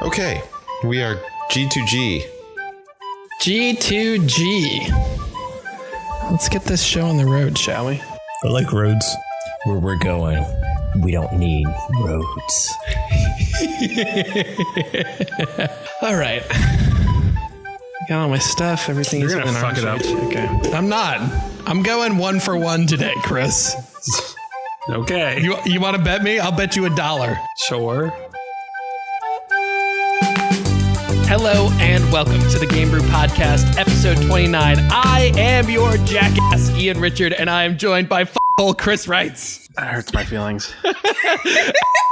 Okay, we are G2G. G2G. Let's get this show on the road, shall we? I like roads. Where we're going, we don't need roads. All right. Got all my stuff. Everything's You're gonna in fuck it up. Okay. I'm not. I'm going 1 for 1 today, Chris. Okay. You want to bet me? I'll bet you $1. Sure. Hello and welcome to the Game Brew Podcast, episode 29. I am your jackass, Ian Richard, and I am joined by f***hole Chris Wrights. That hurts my feelings.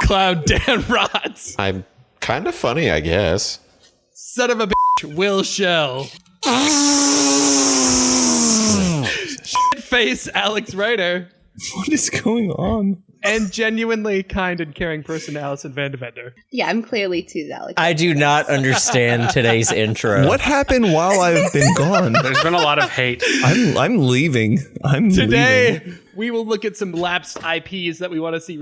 Cloud Dan Rods. I'm kind of funny, I guess. Son of a bitch, Will Shell. Shit-face Alex Ryder. What is going on? And genuinely kind and caring person, Allison Vandevender. Yeah, I'm clearly too Alex. I do not understand today's intro. What happened while I've been gone? There's been a lot of hate. I'm leaving. Today, leaving. we will look at some lapsed IPs that we want to see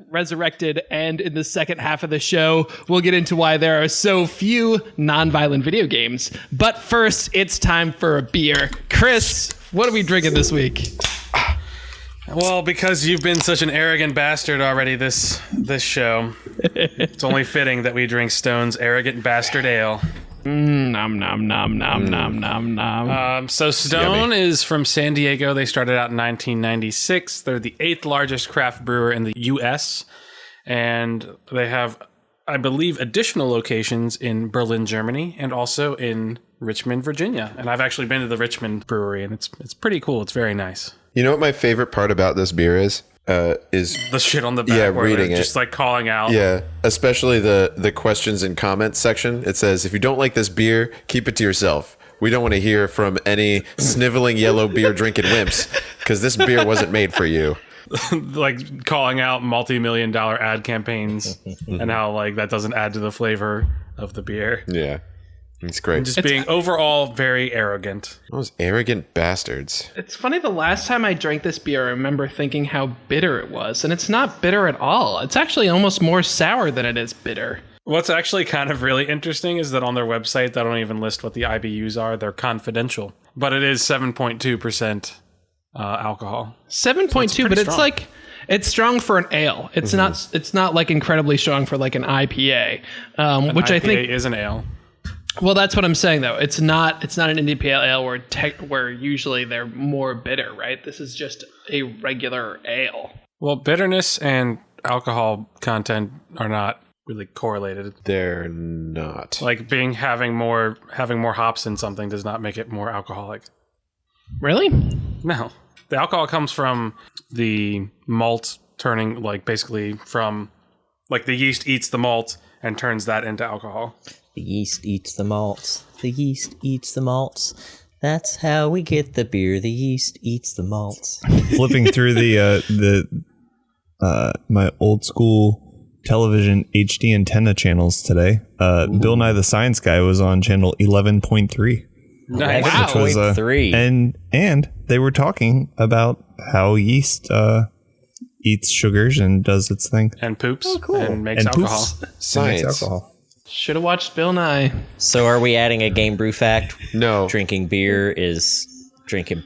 resurrected, and in the second half of the show, we'll get into why there are so few non-violent video games. But first, it's time for a beer. Chris, what are we drinking this week? Well, because you've been such an arrogant bastard already this show, it's only fitting that we drink Stone's Arrogant Bastard Ale. Nom nom nom nom nom nom nom. So Stone is from San Diego. They started out in 1996. They're the 8th largest craft brewer in the U.S. And they have, I believe, additional locations in Berlin, Germany, and also in Richmond, Virginia. And I've actually been to the Richmond brewery, and it's pretty cool. It's very nice. You know what my favorite part about this beer is? The shit on the back, Yeah, where reading they're it. just like calling out. Yeah, especially the questions and comments section. It says, if you don't like this beer, keep it to yourself. We don't want to hear from any sniveling yellow beer drinking wimps, because this beer wasn't made for you. Like calling out multi-million-dollar ad campaigns and how like that doesn't add to the flavor of the beer. Yeah, it's great. Just being overall very arrogant. Those arrogant bastards. It's funny, the last time I drank this beer, I remember thinking how bitter it was, and it's not bitter at all. It's actually almost more sour than it is bitter. What's actually kind of really interesting is that on their website, they don't even list what the IBUs are. They're confidential. But it is 7.2% alcohol. 7.2, but it's like, it's strong for an ale. It's not like incredibly strong for like an IPA, which IPA I think is an ale. Well, that's what I'm saying though. It's not an indie pale ale where usually they're more bitter, right? This is just a regular ale. Well, bitterness and alcohol content are not really correlated. They're not. Like having more hops in something does not make it more alcoholic. Really? No. The alcohol comes from the malt turning, like basically from, like the yeast eats the malt and turns that into alcohol. The yeast eats the malts. The yeast eats the malts. That's how we get the beer. The yeast eats the malts. Flipping through my old school television HD antenna channels today. Bill Nye the Science Guy was on channel 11.3. Nice. Wow. Which was, 3. and they were talking about how yeast eats sugars and does its thing. And poops. Oh, cool. And makes And alcohol. poops. Science. Makes alcohol. Should have watched Bill Nye. So are we adding a game brew fact? No. Drinking beer is drinking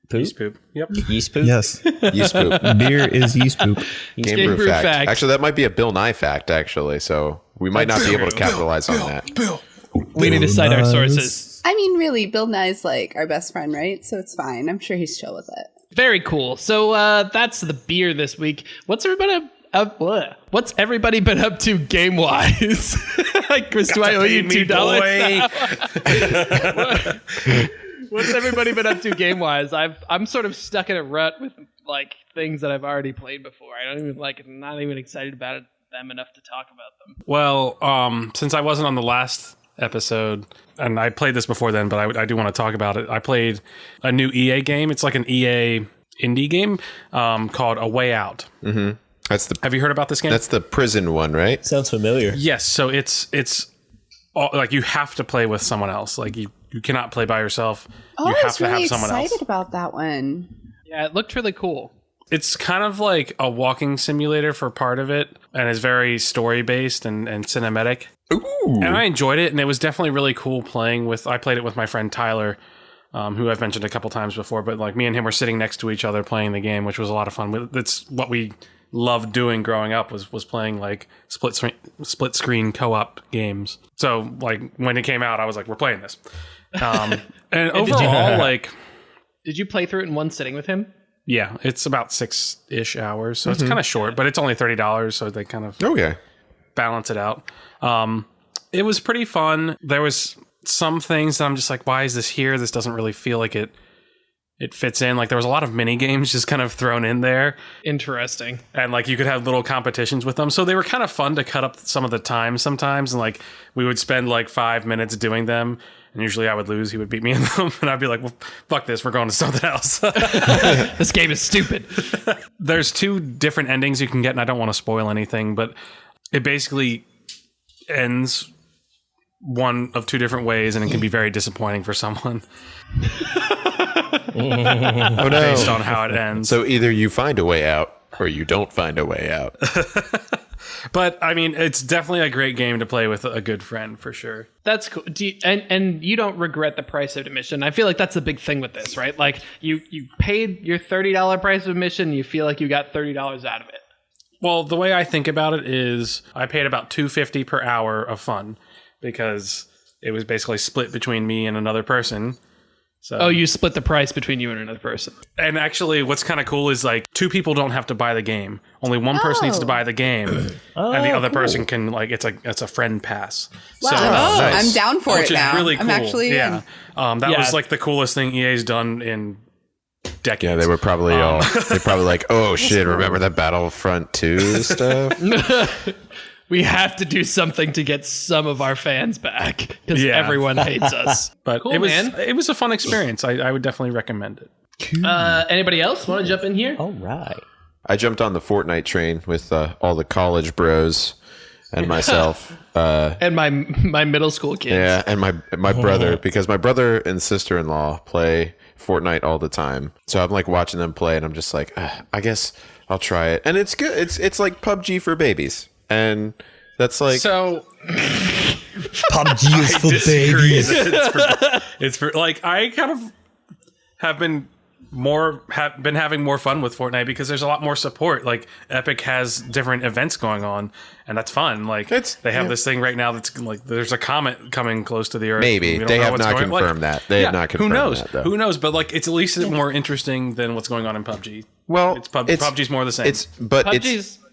poop? Yeast poop. Yep. Yeast poop? Yes. Yeast poop. Beer is yeast poop. Game brew fact. Actually, that might be a Bill Nye fact, actually. So we might not be able to capitalize on that. We need to cite our sources. I mean, really, Bill Nye's like our best friend, right? So it's fine. I'm sure he's chill with it. Very cool. So that's the beer this week. What's everybody been up to game-wise? Chris, do I owe you $2 now? What's everybody been up to game-wise? I'm sort of stuck in a rut with like things that I've already played before. I don't even I'm not even excited about them enough to talk about them. Well, since I wasn't on the last episode, and I played this before then, but I do want to talk about it. I played a new EA game. It's like an EA indie game called A Way Out. Mm-hmm. Have you heard about this game? That's the prison one, right? Sounds familiar. Yes. So it's like you have to play with someone else. Like you cannot play by yourself. Oh, You I have was to really have someone excited else. about that one. Yeah, it looked really cool. It's kind of like a walking simulator for part of it, and is very story-based and cinematic. Ooh. And I enjoyed it, and it was definitely really cool I played it with my friend Tyler, who I've mentioned a couple times before, but like me and him were sitting next to each other playing the game, which was a lot of fun. That's what we loved doing growing up was playing like split screen co-op games. So like when it came out, I was like, we're playing this. And overall, like, did you play through it in one sitting with him? Yeah, it's about 6-ish hours, so it's kind of short, but it's only $30, so they kind of balance it out. It was pretty fun. There was some things that I'm just like, why is this here? This doesn't really feel like it fits in. Like there was a lot of mini games just kind of thrown in there. Interesting. And like you could have little competitions with them. So they were kind of fun to cut up some of the time sometimes. And like we would spend like 5 minutes doing them. And usually I would lose. He would beat me in them. And I'd be like, well, fuck this. We're going to something else. This game is stupid. There's 2 different endings you can get. And I don't want to spoil anything. But it basically ends one of 2 different ways. And it can be very disappointing for someone. Oh no. Based on how it ends. So either you find a way out or you don't find a way out. But I mean, it's definitely a great game to play with a good friend for sure. That's cool. And you don't regret the price of admission. I feel like that's the big thing with this, right? Like you paid your $30 price of admission. You feel like you got $30 out of it. Well, the way I think about it is I paid about $2.50 per hour of fun because it was basically split between me and another person. So, oh, you split the price between you and another person. And actually, what's kind of cool is like 2 people don't have to buy the game. Only one person needs to buy the game, and the other person can like it's a friend pass. Wow. So, nice. I'm down for which it now. is really cool. I'm actually yeah. That Yeah. was like the coolest thing EA's done in decades. Yeah, they were probably they're probably like, oh shit, remember that Battlefront 2 stuff? We have to do something to get some of our fans back because everyone hates us. But cool, it was a fun experience. I would definitely recommend it. Anybody else want to jump in here? All right. I jumped on the Fortnite train with all the college bros and myself. And my middle school kids. Yeah, and my brother, because my brother and sister-in-law play Fortnite all the time. So I'm like watching them play and I'm just like, I guess I'll try it. And it's good. It's like PUBG for babies. And that's like So PUBG is for babies. it's for like I kind of have been having more fun with Fortnite because there's a lot more support. Like Epic has different events going on, and that's fun. Like they have this thing right now that's like there's a comet coming close to the Earth. maybe they have not confirmed that. They have not confirmed who knows? that. Though. Who knows? But like it's at least more interesting than what's going on in PUBG. Well, PUBG's more the same.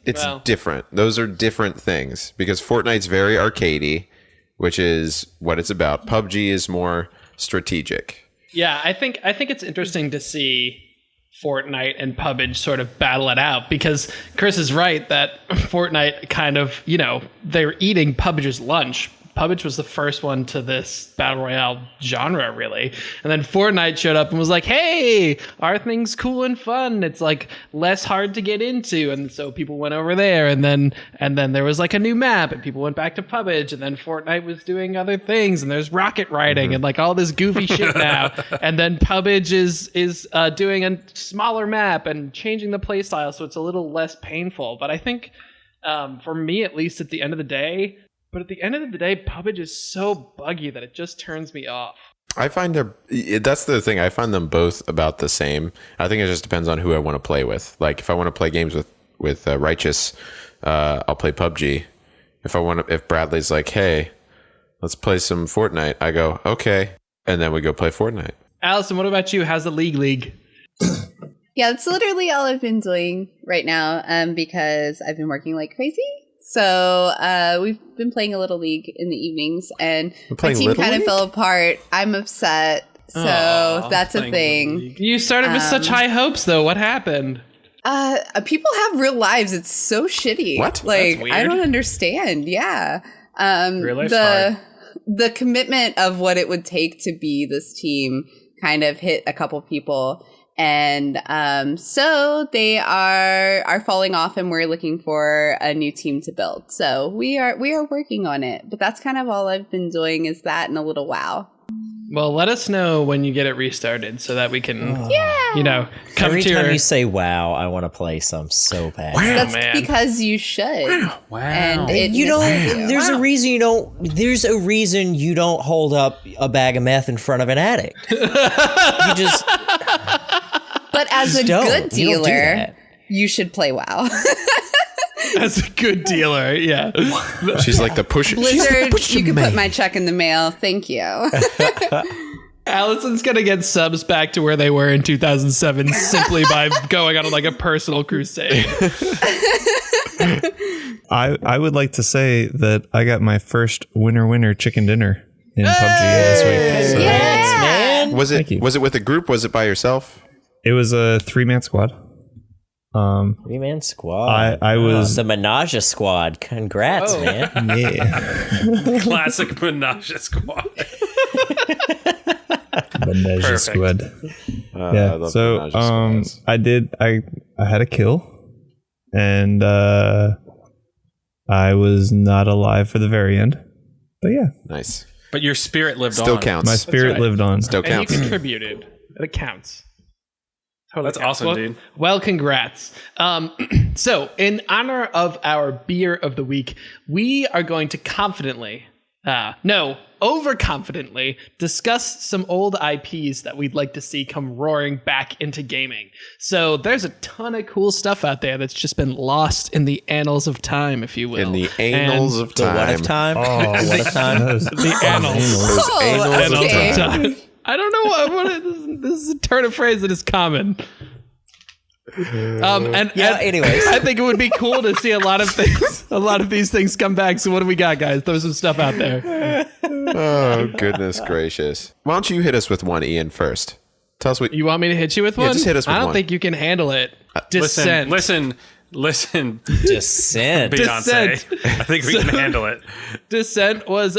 It's different. Those are different things because Fortnite's very arcadey, which is what it's about. PUBG is more strategic. Yeah, I think it's interesting to see Fortnite and PUBG sort of battle it out because Chris is right that Fortnite kind of, they're eating PUBG's lunch. PUBG was the first one to this battle royale genre, really. And then Fortnite showed up and was like, hey, our thing's cool and fun. It's like less hard to get into. And so people went over there and then there was like a new map and people went back to PUBG and then Fortnite was doing other things and there's rocket riding and like all this goofy shit now. And then PUBG is doing a smaller map and changing the play style so it's a little less painful. But I think for me, at least at the end of the day, PUBG is so buggy that it just turns me off. I find that's the thing. I find them both about the same. I think it just depends on who I want to play with. Like if I want to play games with Righteous, I'll play PUBG. If Bradley's like, hey, let's play some Fortnite, I go, okay, and then we go play Fortnite. Allison, what about you? How's the League? Yeah, that's literally all I've been doing right now because I've been working like crazy. So we've been playing a little League in the evenings, and my team kind of fell apart. I'm upset. So that's a thing. You started with such high hopes, though. What happened? People have real lives. It's so shitty. What? Like, That's weird. I don't understand. Yeah. Real life's hard. The commitment of what it would take to be this team kind of hit a couple people. And so they are falling off, and we're looking for a new team to build. So we are working on it. But that's kind of all I've been doing is that and a little WoW. Well, let us know when you get it restarted so that we can, come Every to time your... you say "wow," I want to play some so bad. That's man. because you should. Wow. And it You don't. misses you. There's a reason you don't. There's a reason you don't hold up a bag of meth in front of an addict. You just. But as a don't. good You don't do dealer, that. you should play WoW. As a good dealer, yeah. She's like the push. Blizzard, you can put my check in the mail. Thank you. Allison's gonna get subs back to where they were in 2007 simply by going on like a personal crusade. I would like to say that I got my first winner chicken dinner in PUBG this week. So Yeah. Man, Was Thank you. it with a group? Was it by yourself? it was a 3-man squad. 3-man squad. I was the Menage squad. Congrats, man. yeah. Classic Menage squad. Menage Perfect. squad. I Yeah. love So Menage squads. I had a kill, and I was not alive for the very end. But yeah, Nice. But your spirit lived Still on. counts. my spirit right. lived on. Still And you counts. contributed. It counts. Totally That's counts. awesome, Well- dude. Well, congrats. So, in honor of our beer of the week, we are going to overconfidently discuss some old IPs that we'd like to see come roaring back into gaming. So, there's a ton of cool stuff out there that's just been lost in the annals of time, if you will. In the annals And of The time. what if time? Oh, What if time? the annals. Those Oh, annals of okay. time. I don't know what this is a turn of phrase that is common. Anyways. I think it would be cool to see a lot of these things come back. So what do we got, guys? Throw some stuff out there. Oh, goodness gracious. Why don't you hit us with one, Ian, first? Tell us what You want me to hit you with one? just hit us with I don't one. think you can handle it. Descent. Listen, Descent. Beyonce. Descent. I think we can handle it. Descent was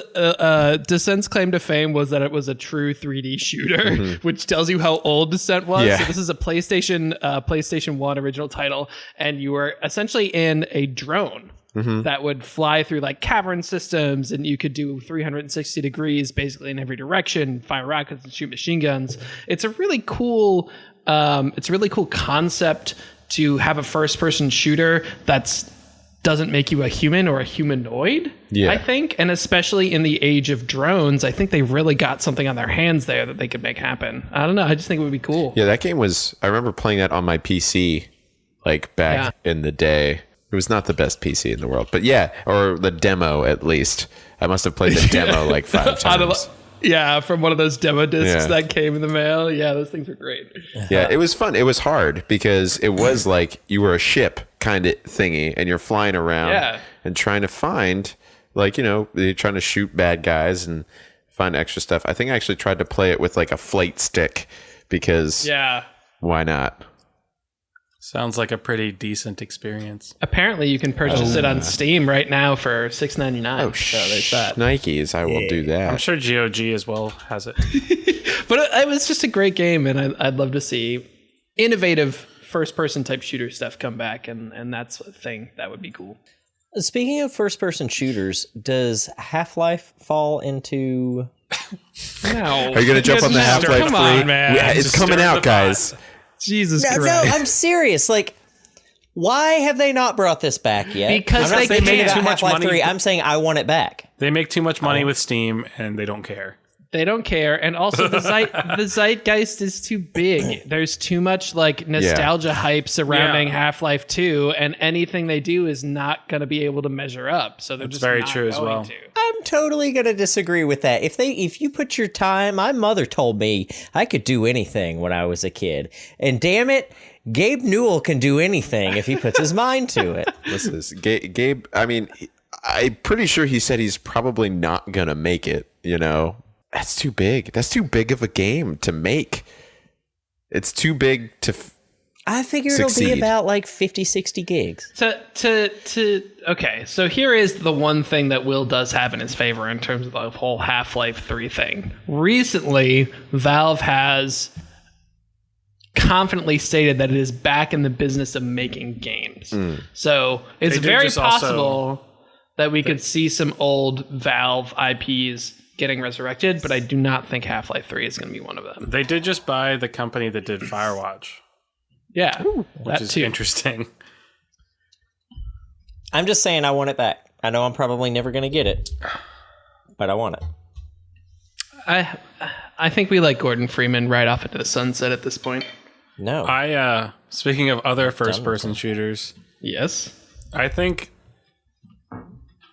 Descent's claim to fame was that it was a true 3D shooter, which tells you how old Descent was. Yeah. So this is a PlayStation 1 original title, and you were essentially in a drone that would fly through like cavern systems, and you could do 360 degrees basically in every direction, fire rockets and shoot machine guns. It's a really cool concept to have a first-person shooter that's doesn't make you a human or a humanoid, Yeah. I think. And especially in the age of drones, I think they really got something on their hands there that they could make happen. I don't know. I just think it would be cool. Yeah, that game was. I remember playing that on my PC, like back in the day. It was not the best PC in the world, but yeah, or the demo at least. I must have played the demo like 5 times. Yeah, from one of those demo discs Yeah. that came in the mail. Yeah, those things are great. Yeah, it was fun. It was hard because it was like you were a ship kind of thingy, and you're flying around and trying to find, like, you're trying to shoot bad guys and find extra stuff. I think I actually tried to play it with like a flight stick because why not? Sounds like a pretty decent experience. Apparently, you can purchase it on Steam right now for $6.99. Oh, so there's that. Nikes, I will do that. I'm sure GOG as well has it. But it was just a great game, and I'd love to see innovative first-person type shooter stuff come back, and that's a thing that would be cool. Speaking of first-person shooters, does Half-Life fall into... No. Are you going to jump on the Half-Life 3? Come on, man. Yeah, it's Just coming stir out, the guys. pot. Jesus No, Christ. I'm serious. Like, why have they not brought this back yet? Because I'm not they saying made about too much Half-Life money. 3. I'm saying I want it back. They make too much money with Steam and they don't care. They don't care, and also the zeitgeist is too big. There's too much like nostalgia hype surrounding Half-Life 2, and anything they do is not going to be able to measure up. So they're That's just very not true as going well. to. I'm totally gonna disagree with that. If you put your time, my mother told me I could do anything when I was a kid, and damn it, Gabe Newell can do anything if he puts his mind to it. Listen, Gabe, I mean, I'm pretty sure he said he's probably not going to make it, That's too big. That's too big of a game to make. It's too big to I figure it'll succeed. be about like 50, 60 gigs. Okay, so here is the one thing that Will does have in his favor in terms of the whole Half-Life 3 thing. Recently, Valve has confidently stated that it is back in the business of making games. So it's They did very just also- possible that we could see some old Valve IPs getting resurrected, but I do not think Half-Life 3 is going to be one of them. They did just buy the company that did Firewatch, Yeah, which is interesting. I'm just saying I want it back. I know I'm probably never going to get it, but I want it. I think we let Gordon Freeman right off into the sunset at this point. No. Speaking of other first-person shooters, Yes. I think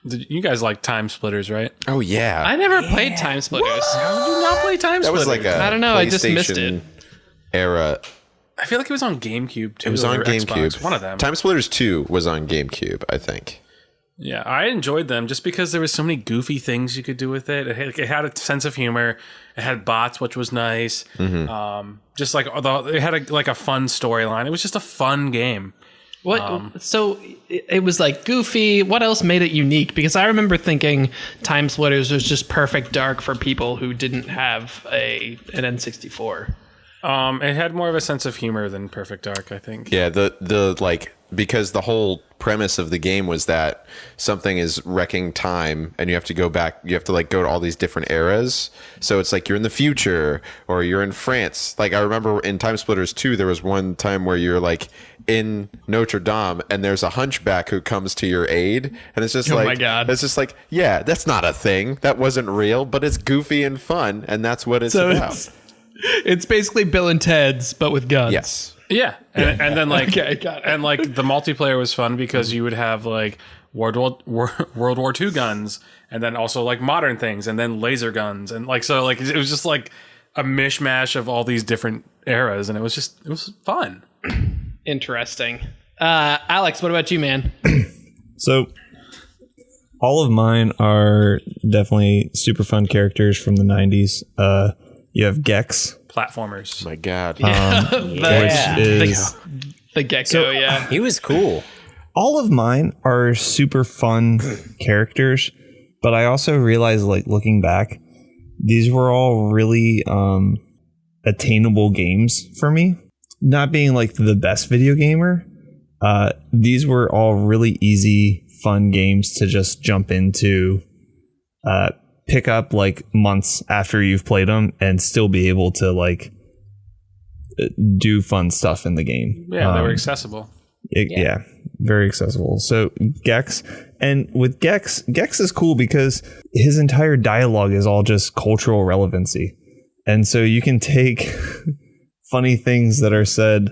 you guys like Time Splitters, right? Oh yeah, I never played Time Splitters. How did you not play Time that Splitters? was like a I don't know, I just missed PlayStation it. Era. I feel like it was on GameCube too. It was on or GameCube. Xbox, one of them. Time Splitters 2 was on GameCube, I think. Yeah, I enjoyed them just because there was so many goofy things you could do with it. It had a sense of humor. It had bots, which was nice. Just like it had a fun storyline. It was just a fun game. What? So it was like goofy. What else made it unique? Because I remember thinking Time Splitters was just perfect dark for people who didn't have an N64. It had more of a sense of humor than Perfect Dark, I think. Yeah, the like, because the whole premise of the game was that something is wrecking time and you have to go back, you have to like go to all these different eras. So it's like you're in the future or you're in France. Like I remember in Time Splitters 2, there was one time where you're like in Notre Dame and there's a hunchback who comes to your aid, and it's just Oh like, my God. it's just like, yeah, that's not a thing. That wasn't real, but it's goofy and fun, and that's what it's about. It's basically Bill and Ted's, but with guns. Yes. Yeah, and then like, Okay, got it. and like the multiplayer was fun because you would have like World War II guns, and then also like modern things, and then laser guns, and like so like it was just like a mishmash of all these different eras, and it was fun. Interesting. Alex, what about you, man? So all of mine are definitely super fun characters from the 90s. You have Gex, Platformers. My God. Yeah. which is The gecko, So- yeah. He was cool. all of mine are super fun characters, but I also realized, like, looking back, these were all really attainable games for me. Not being like the best video gamer, these were all really easy, fun games to just jump into, pick up like months after you've played them, and still be able to like do fun stuff in the game. Yeah, they were accessible. Yeah, very accessible. So Gex, and with Gex is cool because his entire dialogue is all just cultural relevancy. And so you can take funny things that are said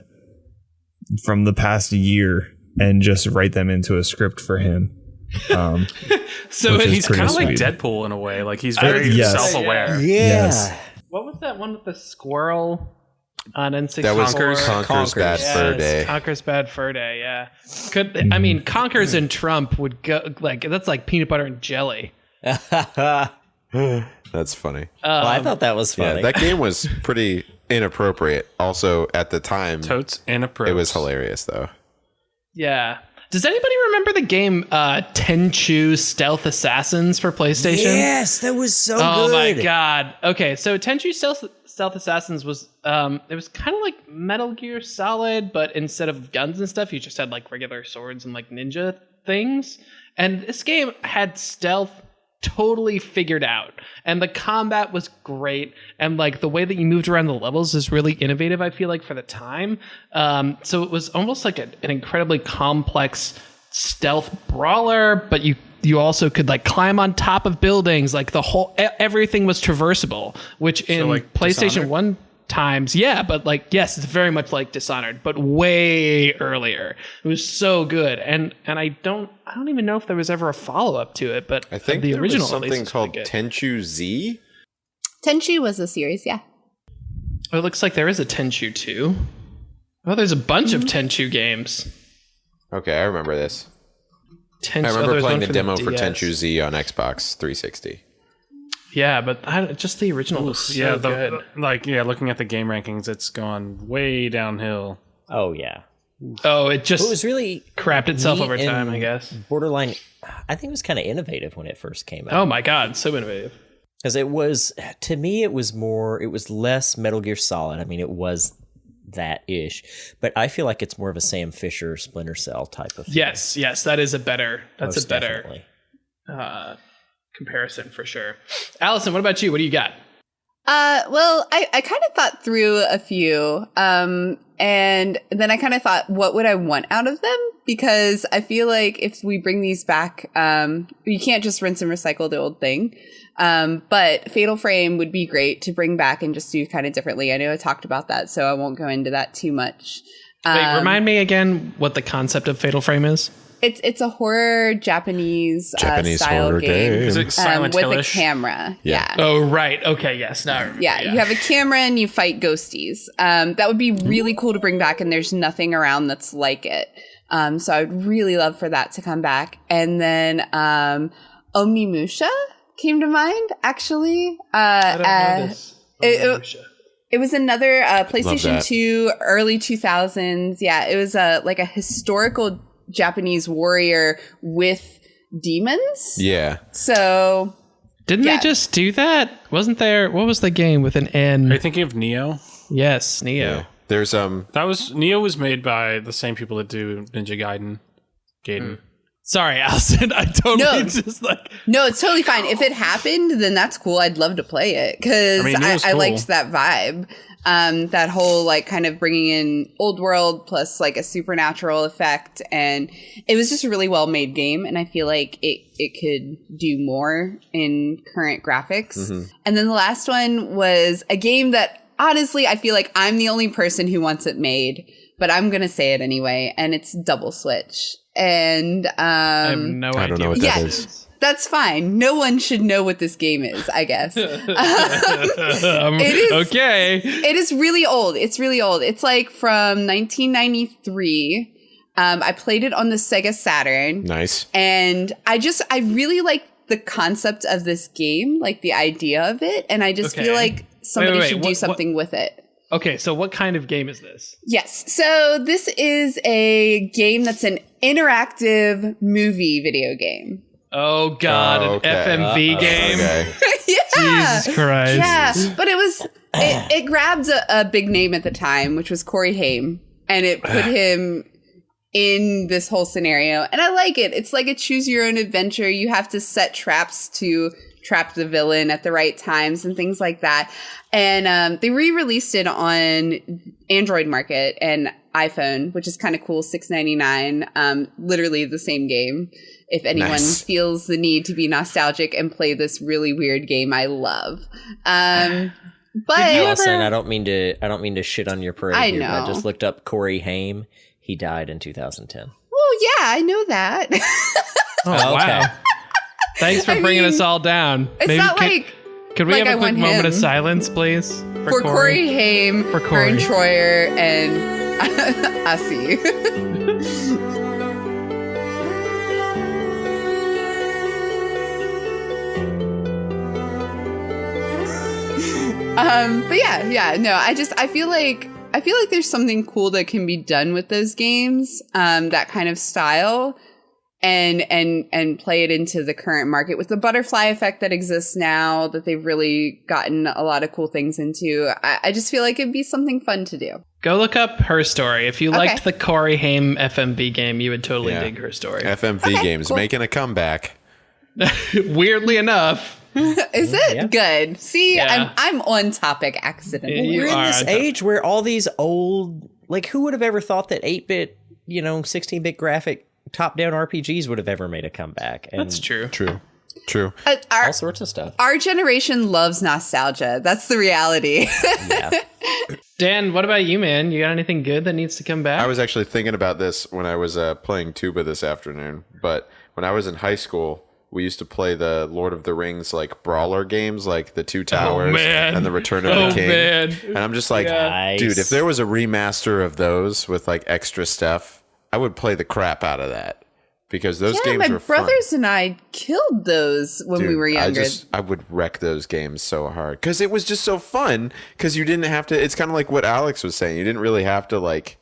from the past year and just write them into a script for him. So Which is He's pretty kind of like sweet. Deadpool in a way. Like he's very yes. self-aware. Yes. what was that one with the squirrel on N64? That was Conker's. Conker's Bad Yes, Fur Day. Conker's Bad Fur Day, yeah. I mean, Conker's and Trump would go like that's like peanut butter and jelly. That's funny. Well, I thought that was Yeah, funny. that game was pretty inappropriate. Also, at the time, Totes inappropriate. it was hilarious, though. Yeah. Does anybody remember the game Tenchu Stealth Assassins for PlayStation? Yes, that was so Oh good. my god. Okay, so Tenchu Stealth Assassins was it was kind of like Metal Gear Solid, but instead of guns and stuff, you just had like regular swords and like ninja things. And this game had stealth totally figured out, and the combat was great, and like the way that you moved around the levels is really innovative, I feel like, for the time. So it was almost like an incredibly complex stealth brawler, but you also could like climb on top of buildings. Like the whole everything was traversable, which in like PlayStation Dishonored? 1 times, yeah, but like yes, it's very much like Dishonored, but way earlier. It was so good, and I don't even know if there was ever a follow up to it, but I think the there original was at least something was called pretty good. Tenchu Z. Tenchu was a series, yeah. Oh, it looks like there is a Tenchu 2. Oh, there's a bunch of Tenchu games. Okay, I remember this. Tenchu, I remember there's playing one the demo for DS. Tenchu Z on Xbox 360. Yeah, but just the original was so Yeah, good. looking at the game rankings, it's gone way downhill. Oh yeah. Oh, it just It was really crapped itself neat over time, and I guess. borderline. I think it was kind of innovative when it first came out. Oh my god, so innovative. Because it was, to me, it was less Metal Gear Solid. I mean, it was that ish, but I feel like it's more of a Sam Fisher Splinter Cell type of thing. Yes, that is a better. That's Most a better. definitely. comparison for sure. Allison, what about you? What do you got? Well, I kind of thought through a few, and then I kind of thought, what would I want out of them? Because I feel like if we bring these back, you can't just rinse and recycle the old thing. But Fatal Frame would be great to bring back and just do kind of differently. I know I talked about that, so I won't go into that too much. Wait, remind me again what the concept of Fatal Frame is. It's a horror Japanese style horror game. Is it Silent with Hill-ish? a camera. Yeah. Oh, right. Okay, yes. Now I remember. Yeah, you have a camera and you fight ghosties. That would be really cool to bring back, and there's nothing around that's like it. So I'd really love for that to come back. And then Omnimusha came to mind, actually. I don't know this. It was another PlayStation 2, early 2000s. Yeah, it was like a historical Japanese warrior with demons. Yeah. So Didn't they just do that? Wasn't there? What was the game with an N? Are you thinking of Neo? Yes, Neo. Yeah. There's Neo was made by the same people that do Ninja Gaiden. Sorry, Allison. I totally just like. No, it's totally fine. If it happened, then that's cool. I'd love to play it because Neo's I cool. liked that vibe. That whole like kind of bringing in old world plus like a supernatural effect, and it was just a really well made game. And I feel like it could do more in current graphics. Mm-hmm. And then the last one was a game that honestly I feel like I'm the only person who wants it made, but I'm gonna say it anyway, and it's Double Switch. And I have no idea. I don't know what that is. That's fine. No one should know what this game is, I guess. It is, okay. It is really old. It's really old. It's like from 1993. I played it on the Sega Saturn. Nice. And I really like the concept of this game, like the idea of it. And I just feel like somebody should do something with it. Okay, so what kind of game is this? Yes. So this is a game that's an interactive movie video game. Oh God, an FMV game. Okay. Yeah. Jesus Christ. Yeah, but it grabbed a big name at the time, which was Corey Haim, and it put him in this whole scenario. And I like it. It's like a choose your own adventure. You have to set traps to trap the villain at the right times and things like that. And they re-released it on Android Market and iPhone, which is kind of cool. $6.99. Literally the same game. If anyone feels the need to be nostalgic and play this really weird game, I love. But Allison, I don't mean to shit on your parade. I here, know. but I just looked up Corey Haim. He died in 2010. Well, yeah, I know that. Oh, wow. Thanks for bringing us all down. It's not like could we like have a I quick want moment of him. silence, please? For Corey Haim, For Corey. Vern Troyer, and Ussie. But no, I feel like there's something cool that can be done with those games, that kind of style, and play it into the current market with the butterfly effect that exists now, that they've really gotten a lot of cool things into. I just feel like it'd be something fun to do. Go look up Her Story. If you liked the Corey Haim FMV game, you would totally dig Her Story. FMV games making a comeback. Weirdly enough. Is it? Yeah. Good. See, Yeah. I'm on topic accidentally. You We're in are this on age where all these old, like, who would have ever thought that 8-bit, 16-bit graphic top-down RPGs would have ever made a comeback? And That's true. True. all sorts of stuff. Our generation loves nostalgia. That's the reality. Yeah. Dan, what about you, man? You got anything good that needs to come back? I was actually thinking about this when I was playing tuba this afternoon. But when I was in high school, we used to play the Lord of the Rings like brawler games, like the Two Towers and the Return of the King. Man. And I'm just like, Nice. dude, if there was a remaster of those with like extra stuff, I would play the crap out of that because those games my were fun. brothers and I killed those when we Dude, were younger. I would wreck those games so hard because it was just so fun because you didn't have to. It's kind of like what Alex was saying. You didn't really have to like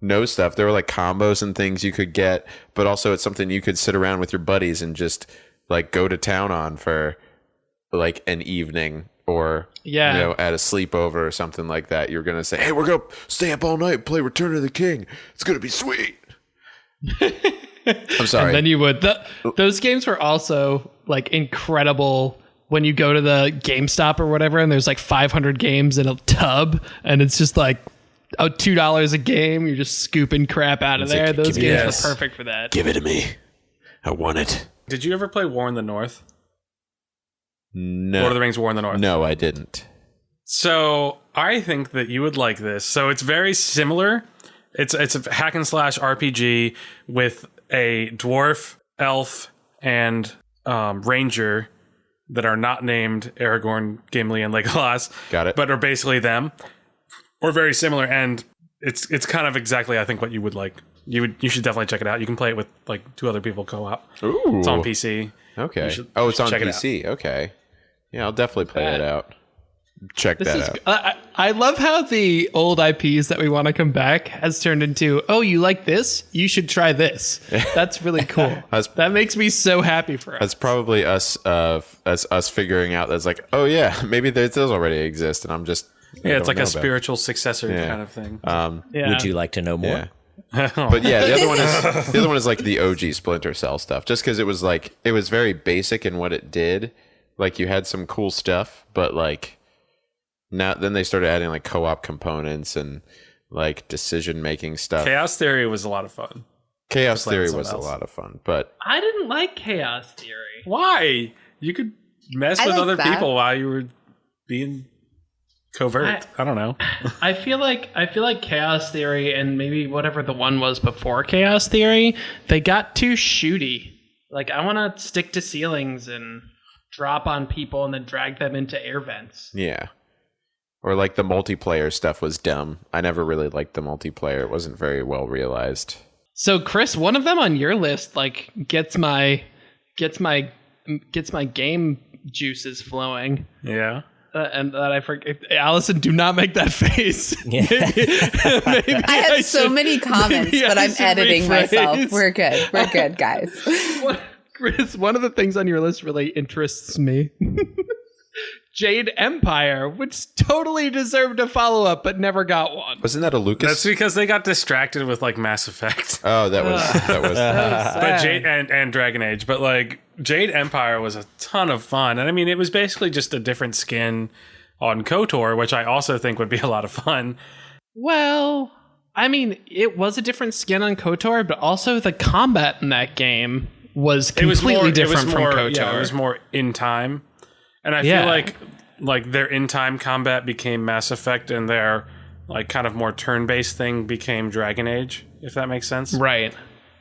know stuff. There were like combos and things you could get, but also it's something you could sit around with your buddies and just like go to town on for like an evening or at a sleepover or something like that. You're gonna say, hey, we're gonna stay up all night and play Return of the King. It's gonna be sweet. I'm sorry. And then you would. Those games were also like incredible when you go to the GameStop or whatever, and there's like 500 games in a tub, and it's just like $2 a game. You're just scooping crap out of there. like, Those games Yes. were perfect for that. Give it to me. I want it. Did you ever play War in the North? No. Lord of the Rings War in the North? No, I didn't. So I think that you would like this. So it's very similar. It's a hack and slash RPG with a dwarf, elf, and ranger that are not named Aragorn, Gimli, and Legolas. Got it. But are basically them, or very similar. And it's kind of exactly, I think, what you would like. You should definitely check it out. You can play it with like 2 other people co-op. Ooh. It's on PC. Okay. should- Oh, it's you on should check it PC. Okay. Yeah, I'll definitely play it out. Check This that is. out. I love how the old IPs that we want to come back has turned into, oh, you like this? You should try this. That's really cool. That makes me so happy for us. That's probably us as us figuring out that's like, oh yeah, maybe those already exist, and I'm just Yeah, it's don't like know a about it. spiritual successor kind of thing. Yeah. Would you like to know more? Yeah. But yeah, the other one is like the OG Splinter Cell stuff. Just because it was very basic in what it did. Like you had some cool stuff, but like then they started adding like co-op components and like decision making stuff. Chaos Theory was a lot of fun. Chaos playing Theory with was a someone else. lot of fun, but I didn't like Chaos Theory. Why? You could mess I with like other that. people while you were being covert. I don't know. I feel like Chaos Theory and maybe whatever the one was before Chaos Theory, they got too shooty. Like I want to stick to ceilings and drop on people and then drag them into air vents. yeah. Or like the multiplayer stuff was dumb. I never really liked the multiplayer. It wasn't very well realized. So Chris, one of them on your list like gets my game juices flowing. Yeah. And that I forget. Allison, do not make that face. Yeah. Maybe I had so many comments, maybe but I I'm should editing myself. rephrase. We're good. We're good, guys. Chris, one of the things on your list really interests me. Jade Empire, which totally deserved a follow-up, but never got one. Wasn't that a Lucas? That's because they got distracted with like Mass Effect. Oh, that was But Jade and Dragon Age, but like Jade Empire was a ton of fun. And I mean, it was basically just a different skin on KOTOR, which I also think would be a lot of fun. Well, I mean, it was a different skin on KOTOR, but also the combat in that game was completely different from KOTOR. Yeah, it was more in time. And I feel like their in-time combat became Mass Effect, and their like kind of more turn-based thing became Dragon Age, if that makes sense. Right.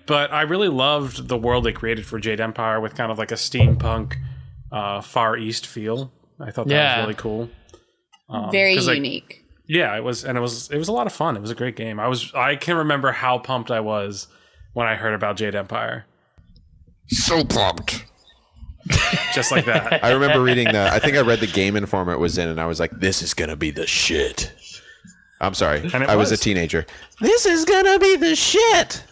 But I really loved the world they created for Jade Empire with kind of like a steampunk Far East feel. I thought that was really cool. Very 'cause, like, unique. yeah, it was a lot of fun. It was a great game. I can remember how pumped I was when I heard about Jade Empire. so pumped. Just like that. I remember reading I think I read the Game Informer it was in, and I was like, this is going to be the shit. I'm sorry. And it I was a was. teenager. This is going to be the shit.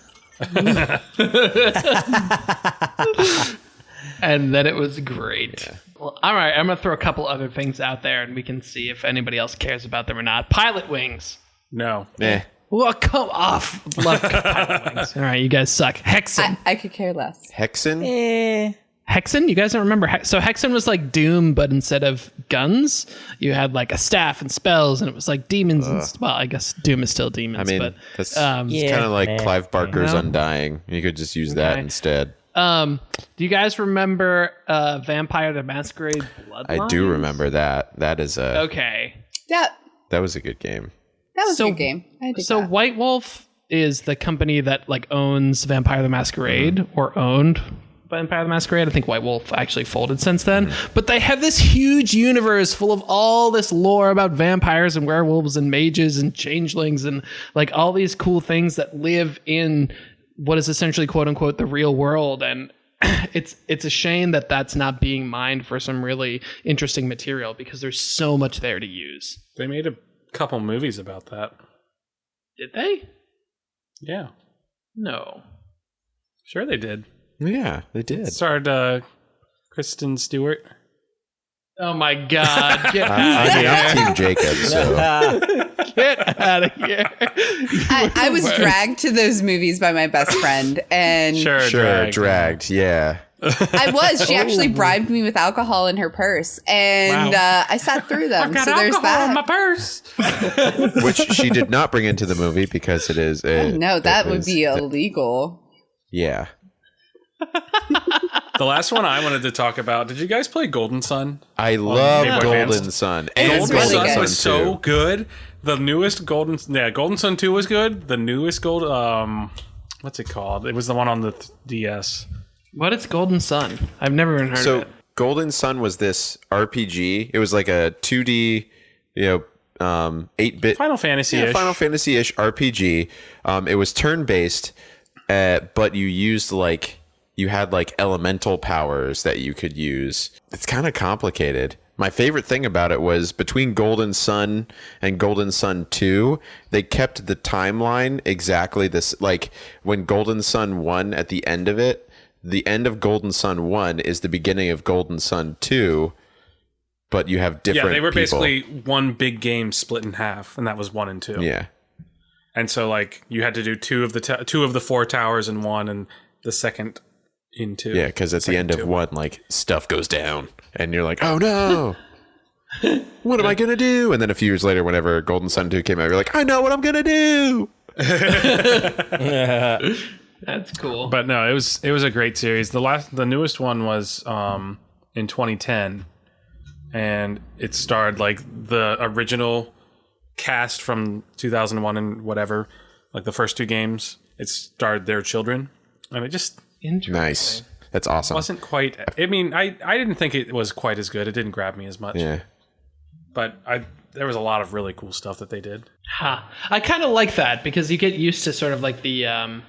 And then it was great. Yeah. Well, all right, I'm going to throw a couple other things out there, and we can see if anybody else cares about them or not. Pilot Wings. No. Eh. Well, come off. Love Pilot Wings. All right, you guys suck. Hexxen. I could care less. Hexxen? Hexxen? You guys don't remember? So Hexxen was like Doom, but instead of guns, you had like a staff and spells, and it was like demons. Well, I guess Doom is still demons. I mean, but, that's Yeah. kind of like Clive Barker's Yeah. Undying. You could just use that Okay. instead. do you guys remember Vampire the Masquerade Bloodlines? I do remember that. That is a Okay. That was a good game. was So- a good game. I did So that. White Wolf is the company that like owns Vampire the Masquerade or owned Vampire the Masquerade. I think White Wolf actually folded since then. But they have this huge universe full of all this lore about vampires and werewolves and mages and changelings and like all these cool things that live in what is essentially quote unquote the real world. And it's a shame that that's not being mined for some really interesting material because there's so much there to use. They made a couple movies about that. Did they? Yeah. No. Sure they did. Yeah, they did. It starred Kristen Stewart. Oh my God! Get I'm Team Jacob, so get out of here! I was dragged to those movies by my best friend, and sure, dragged, yeah. I was. She actually bribed me with alcohol in her purse, and I sat through them. I've got so there's alcohol that. in my purse. Which she did not bring into the movie because it is. No, that would be illegal. Yeah. The last one I wanted to talk about. Did you guys play Golden Sun? I love Game Boy Golden Advance? Sun. It's Golden really Sun good. was so good. The newest Golden Sun 2 was good. The newest what's it called? It was the one on the DS. What is Golden Sun? I've never even heard of So it. Golden Sun was this RPG. It was like a 2D, 8-bit Final Fantasy-ish. Final Fantasy-ish RPG. It was turn-based, but you had like elemental powers that you could use. It's kind of complicated. My favorite thing about it was between Golden Sun and Golden Sun 2, they kept the timeline exactly this. Like when Golden Sun 1 at the end of it, the end of Golden Sun 1 is the beginning of Golden Sun 2, but you have different they were people. basically one big game split in half, and that was 1 and 2. Yeah. And so like you had to do two of the 4 towers in 1 and the second in 2. Yeah, because at the end of 1, like, stuff goes down, and you're like, oh no, what am I gonna do? And then a few years later, whenever Golden Sun 2 came out, you're like, I know what I'm gonna do. That's cool. But no, it was a great series. The newest one was in 2010, and it starred like the original cast from 2001 and whatever, like the first 2 games. It starred their children, and it just Nice. That's awesome. wasn't quite. I mean, I didn't think it was quite as good. It didn't grab me as much. Yeah. But there was a lot of really cool stuff that they did. I kind of like that because you get used to sort of like the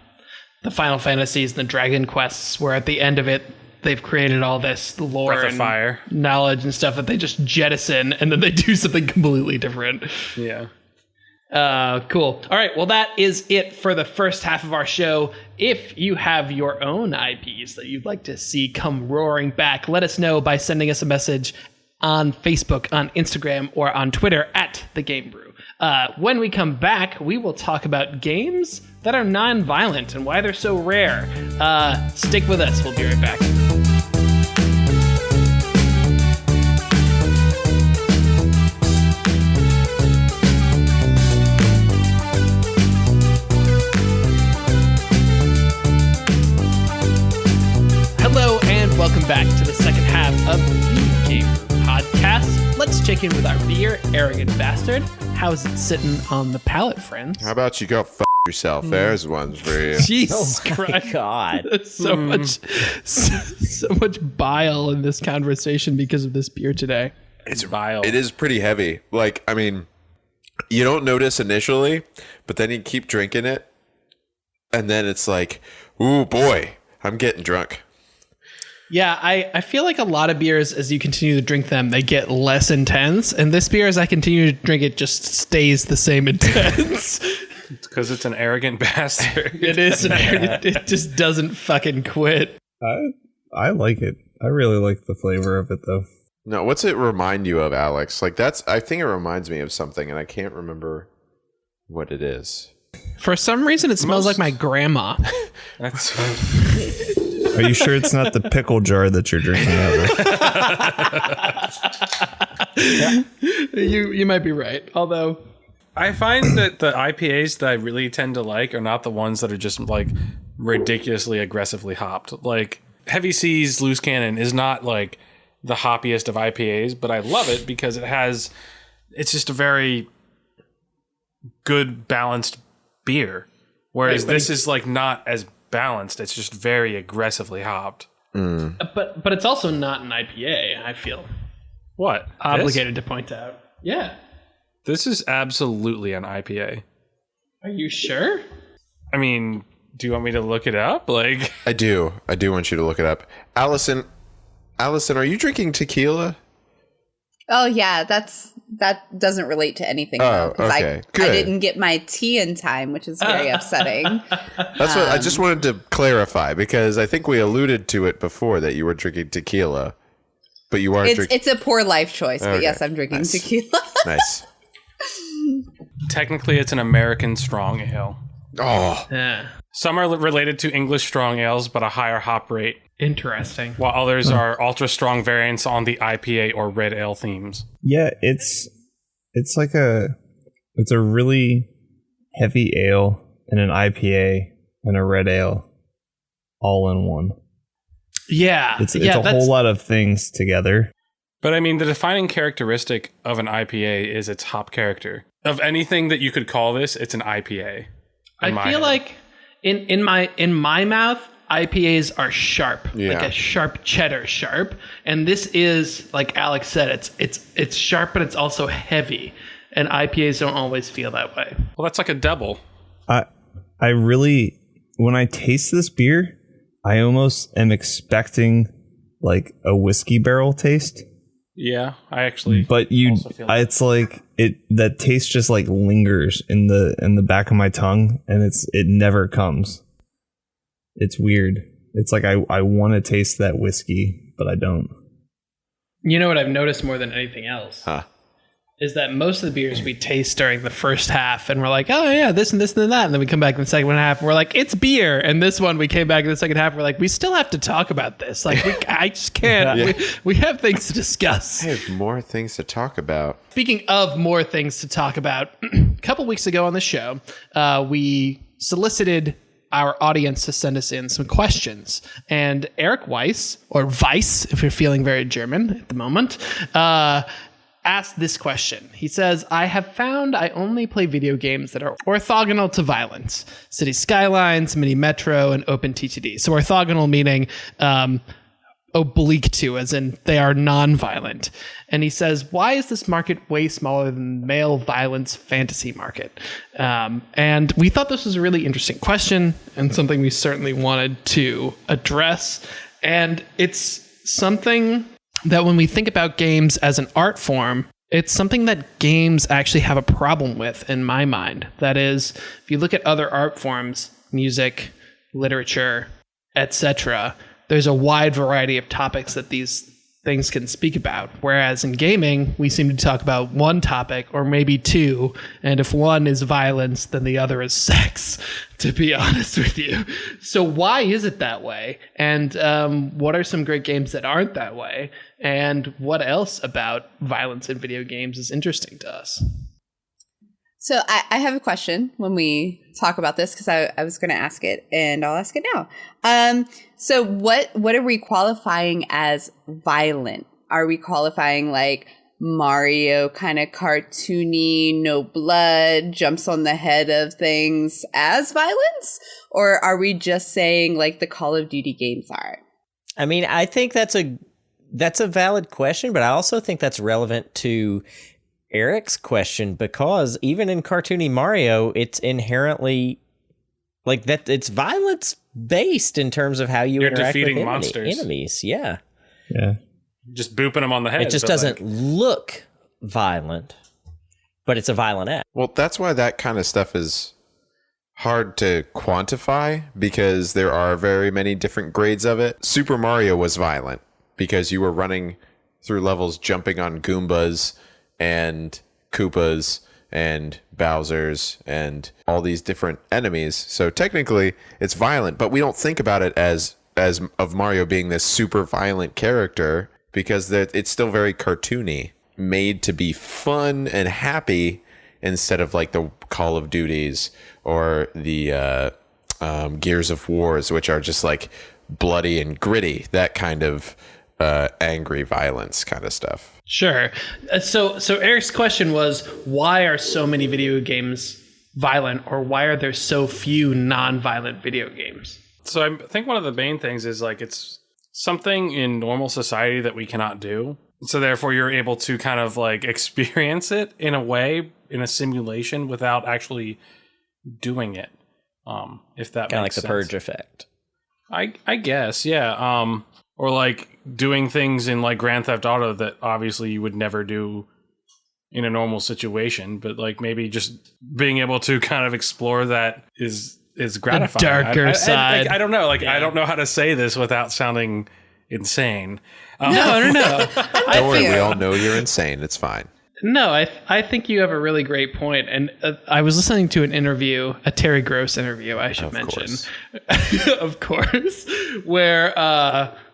Final Fantasies and the Dragon Quests, where at the end of it they've created all this lore Breath of and Fire. knowledge and stuff that they just jettison, and then they do something completely different. Yeah. Cool. All right. Well, that is it for the first half of our show. If you have your own IPs that you'd like to see come roaring back, let us know by sending us a message on Facebook, on Instagram, or on Twitter at The Game Brew. When we come back, we will talk about games that are non-violent and why they're so rare. Stick with us. We'll be right back. Hello and welcome back to the second half of the Game Brew podcast. Let's check in with our beer, Arrogant Bastard. How's it sitting on the palate, friends? How about you go yourself? There's one for you. Jesus Christ. God. so much bile in this conversation because of this beer today. It's vile. It is pretty heavy. Like, I mean, you don't notice initially, but then you keep drinking it, and then it's like, ooh, boy, I'm getting drunk. Yeah, I feel like a lot of beers, as you continue to drink them, they get less intense. And this beer, as I continue to drink it, just stays the same intense. It's because it's an arrogant bastard. It is. It just doesn't fucking quit. I like it. I really like the flavor of it, though. No, what's it remind you of, Alex? Like, I think it reminds me of something, and I can't remember what it is. For some reason, it smells like my grandma. That's Are you sure it's not the pickle jar that you're drinking out of? You might be right. Although I find that the IPAs that I really tend to like are not the ones that are just like ridiculously aggressively hopped. Like Heavy Seas Loose Cannon is not like the hoppiest of IPAs, but I love it because it's just a very good balanced beer. Whereas this is like not as balanced. It's just very aggressively hopped. but it's also not an IPA, I feel What? obligated to point out. Yeah. This is absolutely an IPA. Are you sure? I mean, do you want me to look it up? Like, I do want you to look it up. Allison, are you drinking tequila? Oh yeah, that doesn't relate to anything Oh, because okay. I Good. didn't get my tea in time, which is very upsetting. That's what I just wanted to clarify, because I think we alluded to it before that you were drinking tequila. But you are drinking. It's a poor life choice, but Okay. yes, I'm drinking Nice. tequila. Nice. Technically, it's an American strong ale. Oh, Yeah. Some are related to English strong ales, but a higher hop rate, Interesting. while others are ultra strong variants on the IPA or red ale themes. Yeah, it's like it's a really heavy ale and an IPA and a red ale all in one. Yeah. It's yeah, a whole lot of things together. But I mean, the defining characteristic of an IPA is its hop character. Of anything that you could call this, it's an IPA. I feel like in my mouth, IPAs are sharp, Yeah. like a sharp cheddar sharp, and this is like Alex said, it's sharp, but it's also heavy, and IPAs don't always feel that way. Well, that's like a double. I really, when I taste this beer, I almost am expecting like a whiskey barrel taste. Yeah, I actually. But also feel that. it's like that taste just like lingers in the back of my tongue, and it never comes. It's weird. It's like I want to taste that whiskey, but I don't. You know what I've noticed more than anything else? Huh. Is that most of the beers we taste during the first half, and we're like, oh yeah, this and this and that, and then we come back in the second half, and we're like, it's beer. And this one, we came back in the second half, we're like, we still have to talk about this. Like, I just can't. Yeah. We have things to discuss. I have more things to talk about. Speaking of more things to talk about, a couple weeks ago on the show, we solicited our audience to send us in some questions. And Eric Weiss, or Weiss, if you're feeling very German at the moment, asked this question. He says, I have found I only play video games that are orthogonal to violence. City Skylines, Mini Metro, and OpenTTD. So orthogonal meaning oblique to, as in they are non-violent. And he says, why is this market way smaller than the male violence fantasy market? And we thought this was a really interesting question and something we certainly wanted to address. And it's something that when we think about games as an art form, it's something that games actually have a problem with in my mind. That is, if you look at other art forms, music, literature, etc., there's a wide variety of topics that these things can speak about. Whereas in gaming, we seem to talk about one topic or maybe two, and if one is violence, then the other is sex, to be honest with you. So why is it that way? And what are some great games that aren't that way? And what else about violence in video games is interesting to us? So I have a question when we talk about this, because I was going to ask it, and I'll ask it now. So what are we qualifying as violent? Are we qualifying like Mario kind of cartoony, no blood, jumps on the head of things as violence? Or are we just saying like the Call of Duty games are? I mean, I think that's a valid question, but I also think that's relevant to Eric's question, because even in cartoony Mario, it's inherently like that. It's violence based in terms of how you You're interact defeating with monsters. enemies. Yeah, Yeah. Just booping them on the head. it just but, doesn't like, look violent, but it's a violent act. Well, that's why that kind of stuff is hard to quantify, because there are very many different grades of it. Super Mario was violent because you were running through levels jumping on Goombas and Koopas and Bowsers and all these different enemies. So technically it's violent, but we don't think about it as of Mario being this super violent character, because it's still very cartoony, made to be fun and happy, instead of like the Call of Duties or the Gears of Wars, which are just like bloody and gritty, that kind of angry violence kind of stuff. Sure. So Eric's question was, why are so many video games violent, or why are there so few non-violent video games? So I think one of the main things is like it's something in normal society that we cannot do. So therefore you're able to kind of like experience it in a way, in a simulation, without actually doing it. If that Kind of like makes the sense. Purge effect. I guess, yeah. Or like doing things in like Grand Theft Auto that obviously you would never do in a normal situation, but like maybe just being able to kind of explore that is gratifying. darker side. I don't know. Like, I don't know how to say this without sounding insane. No. Don't worry, we all know you're insane. It's fine. No, I think you have a really great point. And I was listening to an interview, a Terry Gross interview, I should mention, of course, where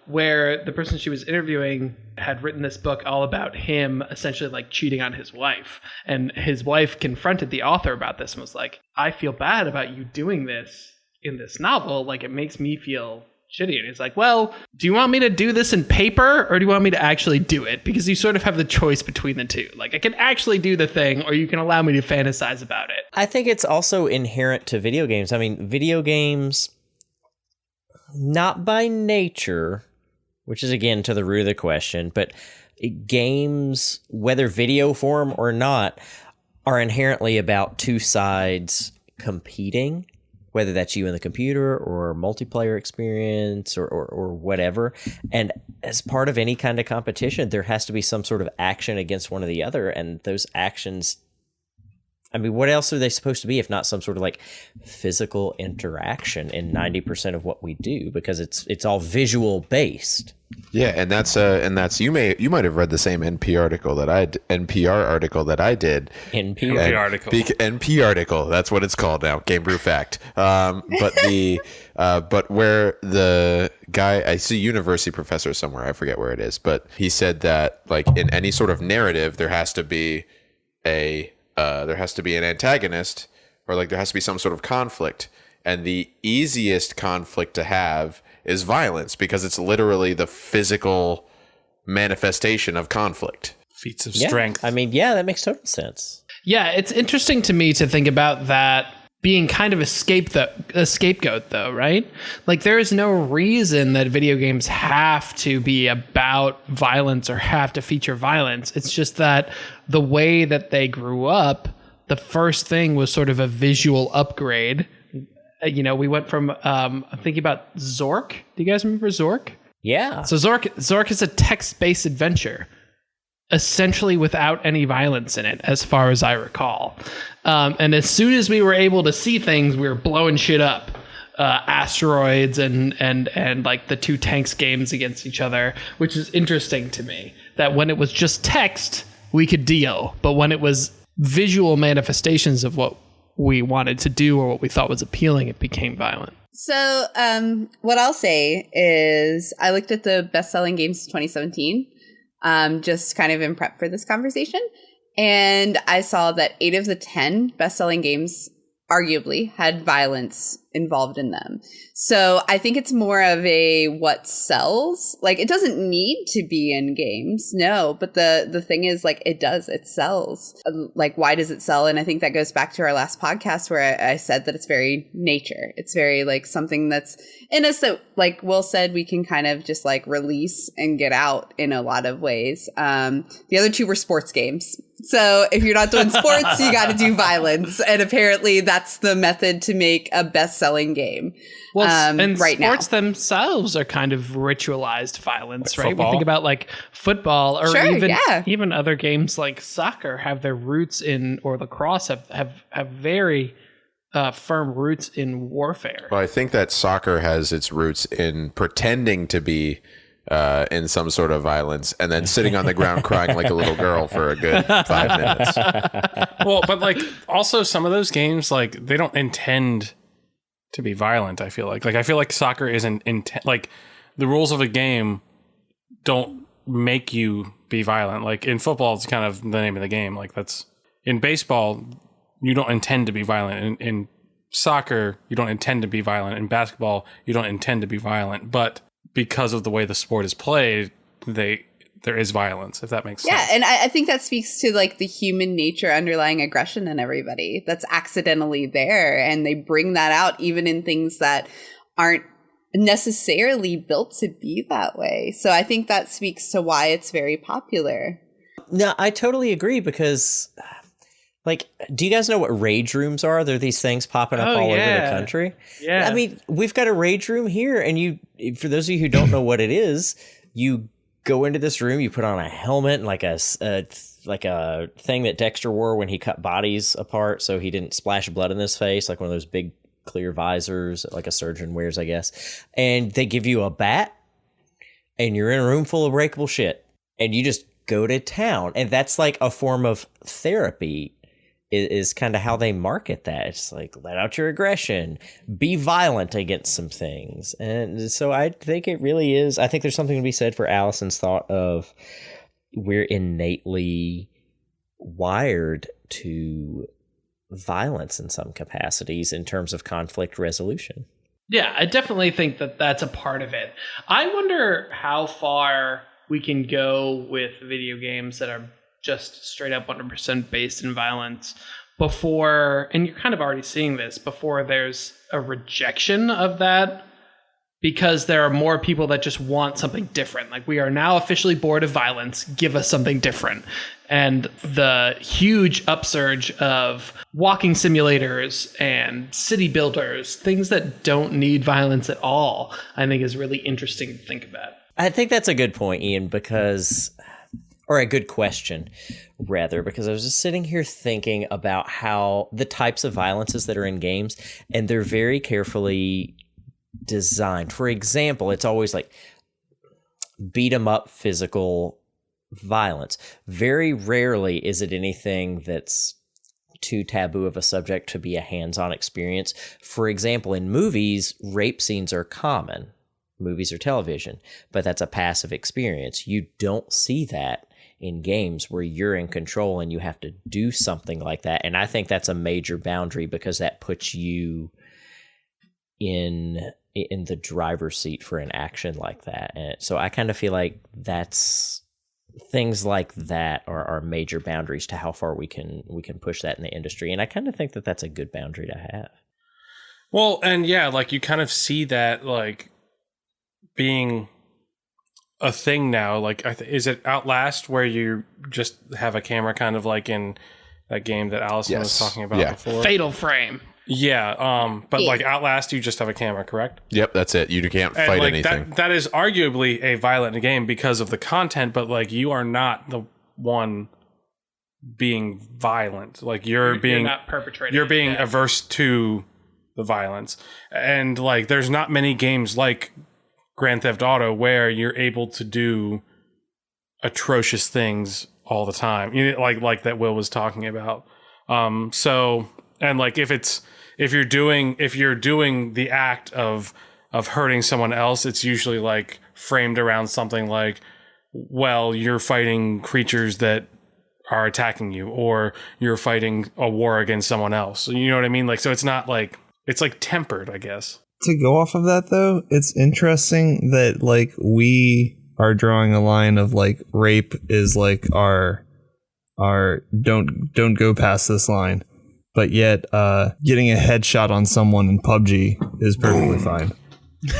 the person she was interviewing had written this book all about him essentially like cheating on his wife. And his wife confronted the author about this and was like, I feel bad about you doing this in this novel. Like, it makes me feel shitty. And he's like, well, do you want me to do this in paper or do you want me to actually do it? Because you sort of have the choice between the two. Like, I can actually do the thing or you can allow me to fantasize about it. I think it's also inherent to video games. I mean, video games, not by nature, which is again to the root of the question, but games, whether video form or not, are inherently about two sides competing, whether that's you and the computer or multiplayer experience or whatever. And as part of any kind of competition, there has to be some sort of action against one or the other. And those actions, I mean, what else are they supposed to be if not some sort of like physical interaction in 90% of what we do? Because it's all visual based. Yeah, and that's you might have read the same NPR article that I did. NPR article. That's what it's called now. Game Brew fact. But where the guy, I see university professor somewhere, I forget where it is, but he said that like in any sort of narrative there has to be an antagonist, or like there has to be some sort of conflict, and the easiest conflict to have is violence, because it's literally the physical manifestation of conflict. Feats of strength. I mean, yeah, that makes total sense. Yeah, it's interesting to me to think about that being kind of a scapegoat, though, right? Like, there is no reason that video games have to be about violence or have to feature violence. It's just that the way that they grew up, the first thing was sort of a visual upgrade. You know, we went from I'm thinking about Zork. Do you guys remember Zork? Yeah. So Zork is a text-based adventure, essentially without any violence in it, as far as I recall. And as soon as we were able to see things, we were blowing shit up. Asteroids and like the two tanks games against each other, which is interesting to me. That when it was just text, we could deal. But when it was visual manifestations of what we wanted to do or what we thought was appealing, it became violent. So what I'll say is I looked at the best-selling games of 2017, just kind of in prep for this conversation. And I saw that 8 of the 10 best-selling games arguably had violence involved in them. So I think it's more of a what sells. Like, it doesn't need to be in games, no, but the thing is, like, it sells. Like, why does it sell? And I think that goes back to our last podcast where I said that it's very nature. It's very like something that's in us that, like Will said, we can kind of just like release and get out in a lot of ways. The other 2 were sports games. So if you're not doing sports, you got to do violence. And apparently that's the method to make a best-selling game. Well, and right sports now themselves are kind of ritualized violence, like right? Football? We think about like football or Sure, even other games like soccer have their roots in, or lacrosse have very firm roots in warfare. Well, I think that soccer has its roots in pretending to be in some sort of violence and then sitting on the ground crying like a little girl for a good 5 minutes. Well, but like also some of those games, like they don't intend to be violent. I feel like I feel like soccer isn't like the rules of a game don't make you be violent. Like in football, it's kind of the name of the game. Like that's in baseball, you don't intend to be violent. In soccer, you don't intend to be violent. In basketball, you don't intend to be violent. But because of the way the sport is played, there is violence, if that makes sense. Yeah, and I think that speaks to like the human nature underlying aggression in everybody that's accidentally there, and they bring that out even in things that aren't necessarily built to be that way. So I think that speaks to why it's very popular. No, I totally agree, because like, do you guys know what rage rooms are? They're these things popping up all over the country. Yeah. I mean, we've got a rage room here, and for those of you who don't know what it is, you go into this room, you put on a helmet and like a thing that Dexter wore when he cut bodies apart so he didn't splash blood in his face, like one of those big clear visors like a surgeon wears, I guess. And they give you a bat, and you're in a room full of breakable shit, and you just go to town. And that's like a form of therapy, is kind of how they market that. It's like, let out your aggression, be violent against some things. And so I think it really is. I think there's something to be said for Allison's thought of we're innately wired to violence in some capacities in terms of conflict resolution. Yeah, I definitely think that that's a part of it. I wonder how far we can go with video games that are just straight up 100% based in violence before, and you're kind of already seeing this, before there's a rejection of that, because there are more people that just want something different. Like, we are now officially bored of violence, give us something different. And the huge upsurge of walking simulators and city builders, things that don't need violence at all, I think is really interesting to think about. I think that's a good point, Ian, or a good question, rather, because I was just sitting here thinking about how the types of violences that are in games, and they're very carefully designed. For example, it's always like beat 'em up physical violence. Very rarely is it anything that's too taboo of a subject to be a hands-on experience. For example, in movies, rape scenes are common. Movies or television, but that's a passive experience. You don't see that in games where you're in control and you have to do something like that. And I think that's a major boundary, because that puts you in the driver's seat for an action like that. And so I kind of feel like that's things like that are major boundaries to how far we can push that in the industry. And I kind of think that that's a good boundary to have. Well, and yeah, like you kind of see that like being a thing now. Like, is it Outlast where you just have a camera, kind of like in that game that Allison was talking about before? Fatal Frame. Yeah, but like Outlast, you just have a camera, correct? Yep, that's it. You can't fight like anything. That is arguably a violent game because of the content, but like you are not the one being violent. Like you're not perpetrating. You're being averse to the violence, and like there's not many games like Grand Theft Auto where you're able to do atrocious things all the time. You know, like that Will was talking about. So, and like if you're doing the act of hurting someone else, it's usually like framed around something like, well, you're fighting creatures that are attacking you, or you're fighting a war against someone else. You know what I mean? Like, so it's not like, it's like tempered, I guess. To go off of that though, it's interesting that like we are drawing a line of like rape is like our don't go past this line, but yet getting a headshot on someone in PUBG is perfectly fine.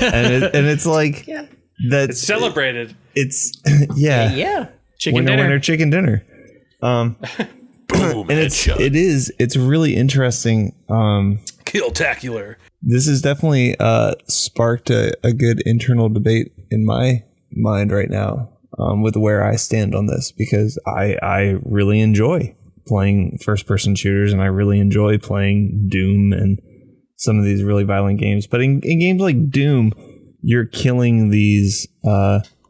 And it's like that it's celebrated. It's yeah. Chicken dinner. Chicken dinner. Boom, and it's really interesting. Killtacular. This has definitely sparked a good internal debate in my mind right now with where I stand on this, because I really enjoy playing first-person shooters, and I really enjoy playing Doom and some of these really violent games. But in games like Doom, you're killing these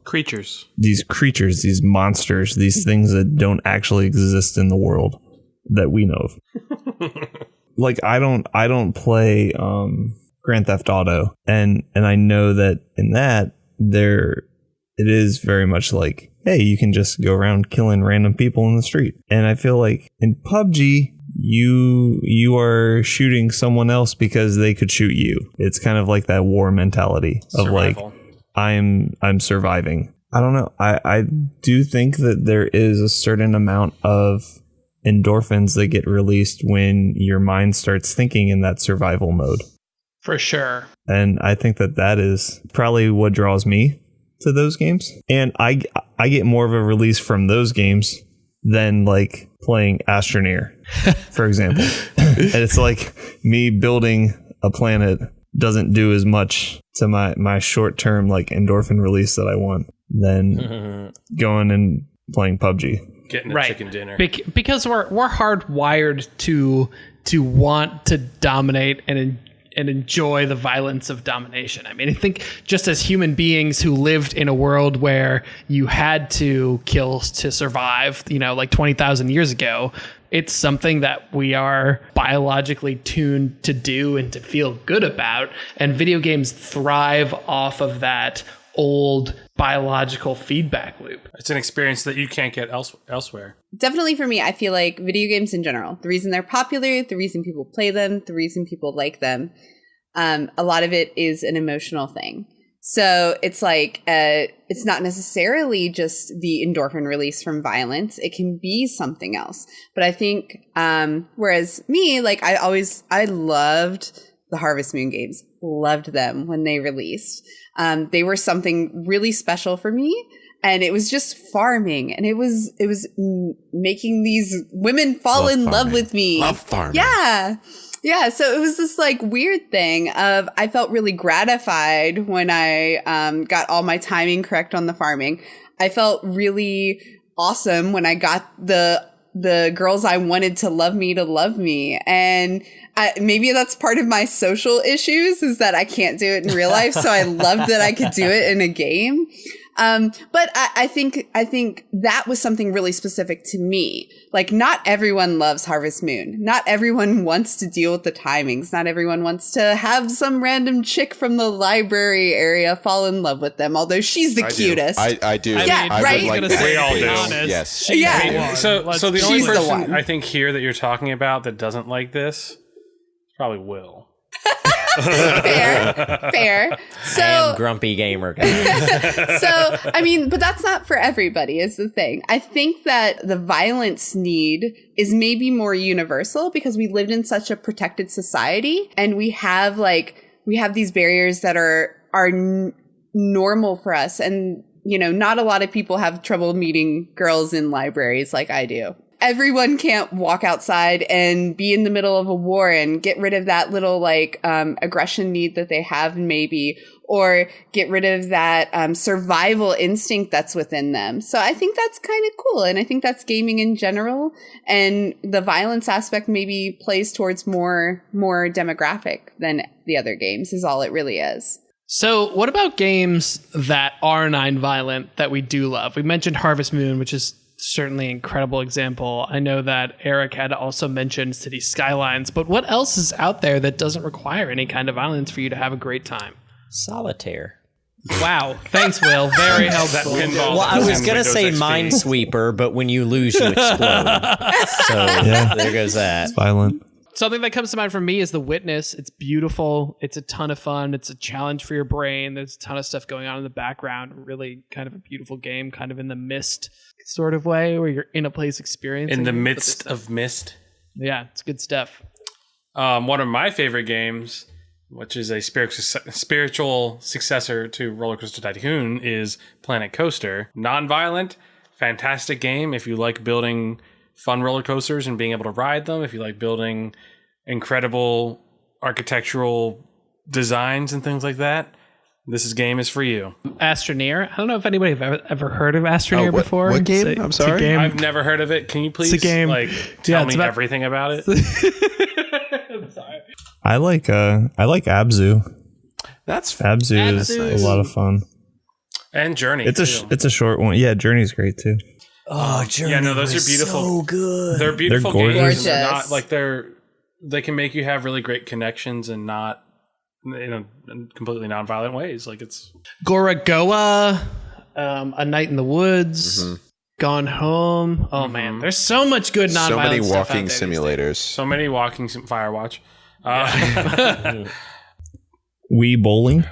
creatures, these monsters, these things that don't actually exist in the world that we know of. Like I don't play Grand Theft Auto, and I know that in that it is very much like, hey, you can just go around killing random people in the street. And I feel like in PUBG, you are shooting someone else because they could shoot you. It's kind of like that war mentality of survival. Like I'm surviving. I don't know. I do think that there is a certain amount of endorphins that get released when your mind starts thinking in that survival mode. For sure. And I think that is probably what draws me to those games. And I get more of a release from those games than like playing Astroneer, for example. And it's like me building a planet doesn't do as much to my short-term like endorphin release that I want than going and playing PUBG. Getting a chicken dinner. Because we're hardwired to want to dominate and and enjoy the violence of domination. I mean, I think just as human beings who lived in a world where you had to kill to survive, like 20,000 years ago, it's something that we are biologically tuned to do and to feel good about. And video games thrive off of that old biological feedback loop. It's an experience that you can't get elsewhere. Definitely for me, I feel like video games in general, the reason they're popular, the reason people play them, the reason people like them, a lot of it is an emotional thing. So it's like, it's not necessarily just the endorphin release from violence. It can be something else. But I think, whereas me, like I loved the Harvest Moon games, loved them when they released. They were something really special for me. And it was just farming, and it was making these women fall in love with me. Love farming. Yeah. So it was this like weird thing of, I felt really gratified when I got all my timing correct on the farming. I felt really awesome when I got the girls I wanted to love me. And maybe that's part of my social issues, is that I can't do it in real life. So I loved that I could do it in a game. But I think that was something really specific to me. Like, not everyone loves Harvest Moon. Not everyone wants to deal with the timings. Not everyone wants to have some random chick from the library area fall in love with them, although she's the cutest. I do. Yeah, I right? would like We all do. Yes. Yeah. So the only She's the person one. I think here that you're talking about that doesn't like this is probably Will. Fair. So, I am grumpy gamer guy. so, I mean, but that's not for everybody, is the thing. I think that the violence need is maybe more universal because we lived in such a protected society, and we have these barriers that are normal for us. And, not a lot of people have trouble meeting girls in libraries like I do. Everyone can't walk outside and be in the middle of a war and get rid of that little aggression need that they have, maybe, or get rid of that survival instinct that's within them. So I think that's kind of cool. And I think that's gaming in general. And the violence aspect maybe plays towards more demographic than the other games, is all it really is. So what about games that are non-violent that we do love? We mentioned Harvest Moon, which is certainly an incredible example. I know that Eric had also mentioned City Skylines, but what else is out there that doesn't require any kind of violence for you to have a great time? Solitaire. Wow. Thanks, Will. Very helpful. Well, I was going to say Minesweeper, but when you lose, you explode. So there goes that. It's violent. Something that comes to mind for me is The Witness. It's beautiful. It's a ton of fun. It's a challenge for your brain. There's a ton of stuff going on in the background. Really kind of a beautiful game, kind of in the mist sort of way, where you're in a place experiencing. In the midst of mist. Yeah, it's good stuff. One of my favorite games, which is a spiritual successor to Roller Coaster Tycoon, is Planet Coaster. Non-violent, fantastic game if you like building fun roller coasters and being able to ride them, if you like building incredible architectural designs and things like that. This game is for you. Astroneer. I don't know if anybody have ever heard of Astroneer before. What game? I'm sorry. Game. I've never heard of it. Can you please tell me everything about it? I'm sorry. I like Abzu. Abzu is nice. a lot of fun. And Journey. It's a short one. Yeah, Journey's great too. Oh, Journey. Yeah, no, those are beautiful. So good. They're beautiful They're games. gorgeous. And they're not like they can make you have really great connections and not in completely non-violent ways. Like it's Gorogoa, A Night in the Woods, Gone Home. Oh man, there's so much good non-violent So many stuff walking out there these days. simulators. so many walking Firewatch. Wii Bowling.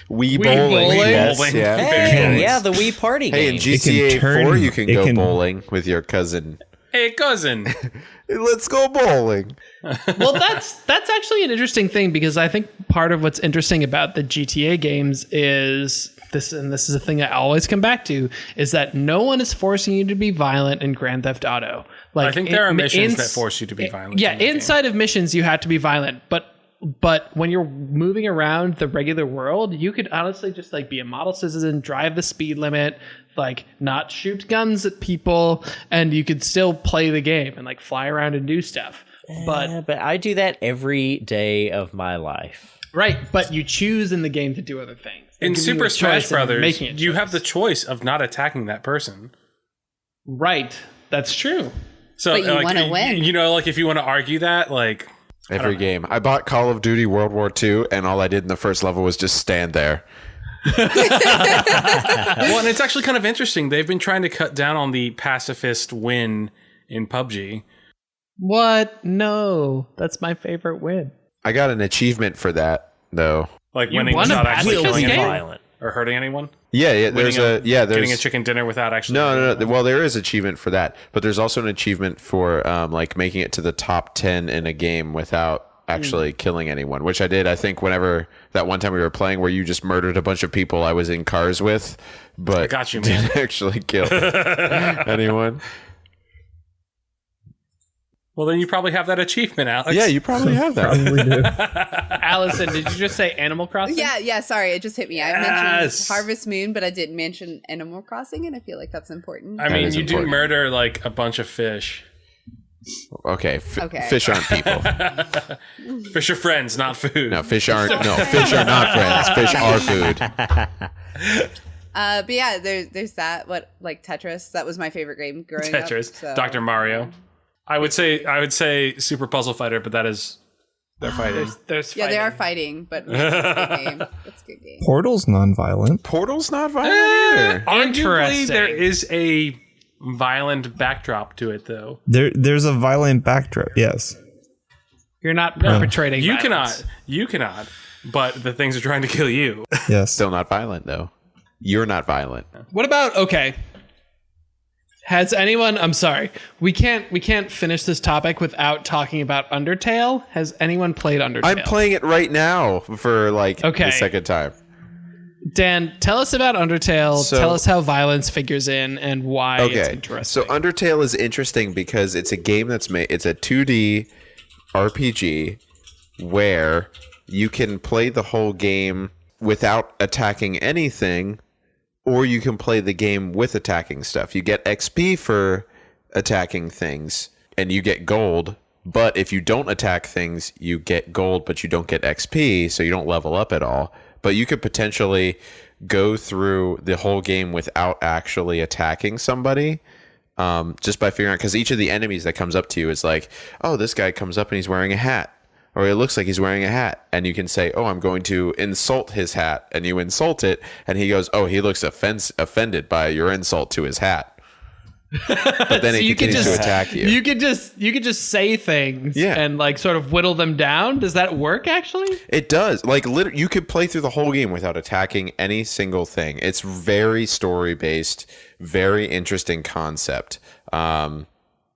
Wii bowling. bowling. Yes, Bowling. yeah. Hey, yeah, the Wii party Hey, in game. GTA 4, you can it go can- bowling with your cousin. Hey, cousin. Hey, let's go bowling. Well, that's actually an interesting thing, because I think part of what's interesting about the GTA games is this, and this is a thing I always come back to, is that no one is forcing you to be violent in Grand Theft Auto. Like, I think there are missions that force you to be violent. Yeah, in the game. inside of missions you have to be violent, but when you're moving around the regular world, you could honestly just like be a model citizen, drive the speed limit, like not shoot guns at people, and you could still play the game and like fly around and do stuff. But I do that every day of my life. Right, but you choose in the game to do other things. In Super Smash Brothers, you have the choice of not attacking that person. Right, that's true. So, but you want to win. You know, like if you want to argue that, like every game. I bought Call of Duty World War II, and all I did in the first level was just stand there. Well, and it's actually kind of interesting. They've been trying to cut down on the pacifist win in PUBG. What? No, that's my favorite win. I got an achievement for that, though. Like You winning won a without actually pacifist killing game? anyone Violent. or hurting anyone. Yeah. There's getting a chicken dinner without actually. No. Well, there is achievement for that, but there's also an achievement for like making it to the top 10 in a game without actually killing anyone, which I did. I think whenever that one time we were playing where you just murdered a bunch of people I was in cars with, but I got you, man. didn't actually kill anyone. Well, then you probably have that achievement, Alex. Yeah, you probably have that. Probably do. Allison, did you just say Animal Crossing? Yeah, sorry, it just hit me. I Yes. mentioned Harvest Moon, but I didn't mention Animal Crossing, and I feel like that's important. I mean, is you important. do murder like a bunch of fish. Okay, Okay. Fish aren't people. Fish are friends, not food. No, fish aren't. No, fish are not friends. Fish are food. But yeah, there's that. What, like Tetris? That was my favorite game growing up. Tetris, so- Dr. Mario. I would say Super Puzzle Fighter, but that is they're fighting. There's Yeah, they are fighting, but it's a good game. It's a good game. Portal's non-violent. Portal's not violent either. Arguably, Interesting. there is a violent backdrop to it, though. There's a violent backdrop. Yes. You're not perpetrating. You violence. cannot. But the things are trying to kill you. Yes. Still not violent though. You're not violent. What about Has anyone? I'm sorry. We can't finish this topic without talking about Undertale. Has anyone played Undertale? I'm playing it right now for like Okay. the second time. Dan, tell us about Undertale. So- Tell us how violence figures in and why it's interesting. So Undertale is interesting because it's a game that's made. It's a 2D RPG where you can play the whole game without attacking anything, or you can play the game with attacking stuff. You get XP for attacking things, and you get gold. But if you don't attack things, you get gold, but you don't get XP, so you don't level up at all. But you could potentially go through the whole game without actually attacking somebody, just by figuring out, because each of the enemies that comes up to you is like, oh, this guy comes up and he's wearing a hat, or it looks like he's wearing a hat, and you can say, oh, I'm going to insult his hat, and you insult it, and he goes, oh, he looks offended by your insult to his hat. But then So he you could continues to just- attack you. you could just say things Yeah. and like sort of whittle them down. Does that work actually? It does. Like, you could play through the whole game without attacking any single thing. It's very story based, very interesting concept.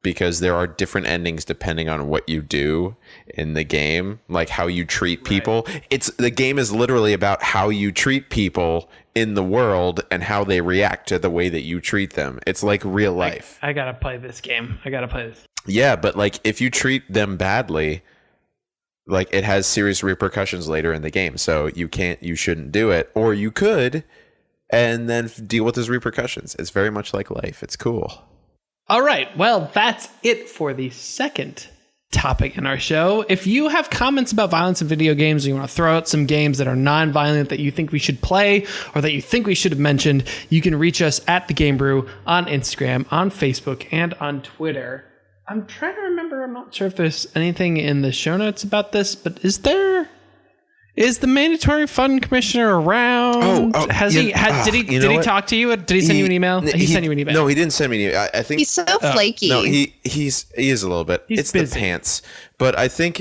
Because there are different endings depending on what you do in the game, like how you treat people. The game is literally about how you treat people in the world and how they react to the way that you treat them. It's like real life. I gotta play this game. I gotta play this. Yeah, but like if you treat them badly, like it has serious repercussions later in the game. So you shouldn't do it, or you could, and then deal with those repercussions. It's very much like life. It's cool. All right. Well, that's it for the second topic in our show. If you have comments about violence in video games, or you want to throw out some games that are non-violent that you think we should play or that you think we should have mentioned, you can reach us at The Game Brew on Instagram, on Facebook, and on Twitter. I'm trying to remember. I'm not sure if there's anything in the show notes about this, but is the mandatory fund commissioner around? Oh, did he talk to you? Did he send you an email? He sent you an email. No, he didn't send me an email. I think He's so flaky. no, he is a little bit. He's it's busy. the pants. But I think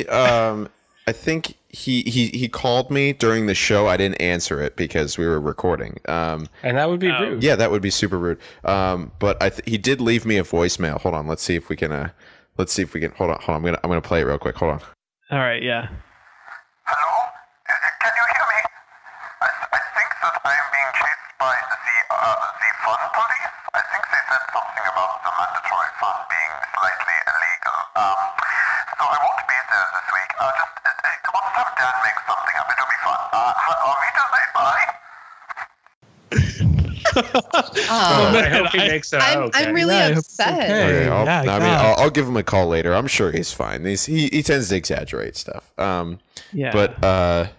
he called me during the show. I didn't answer it because we were recording. And that would be rude. Yeah, that would be super rude. But he did leave me a voicemail. Hold on, let's see if we can. Hold on. I'm gonna play it real quick. Hold on. All right. Yeah. Hello? Can you hear me? I think that I am being chased by the fund police. I think they said something about the mandatory fund being slightly illegal. So I won't be there this week. Let's have Dan make something up. It'll be fun. Are we to say bye? I hope he makes it. I'm really Yeah, I hope it's upset. okay. Okay, Yeah, I'll give him a call later. I'm sure he's fine. He tends to exaggerate stuff. Yeah. But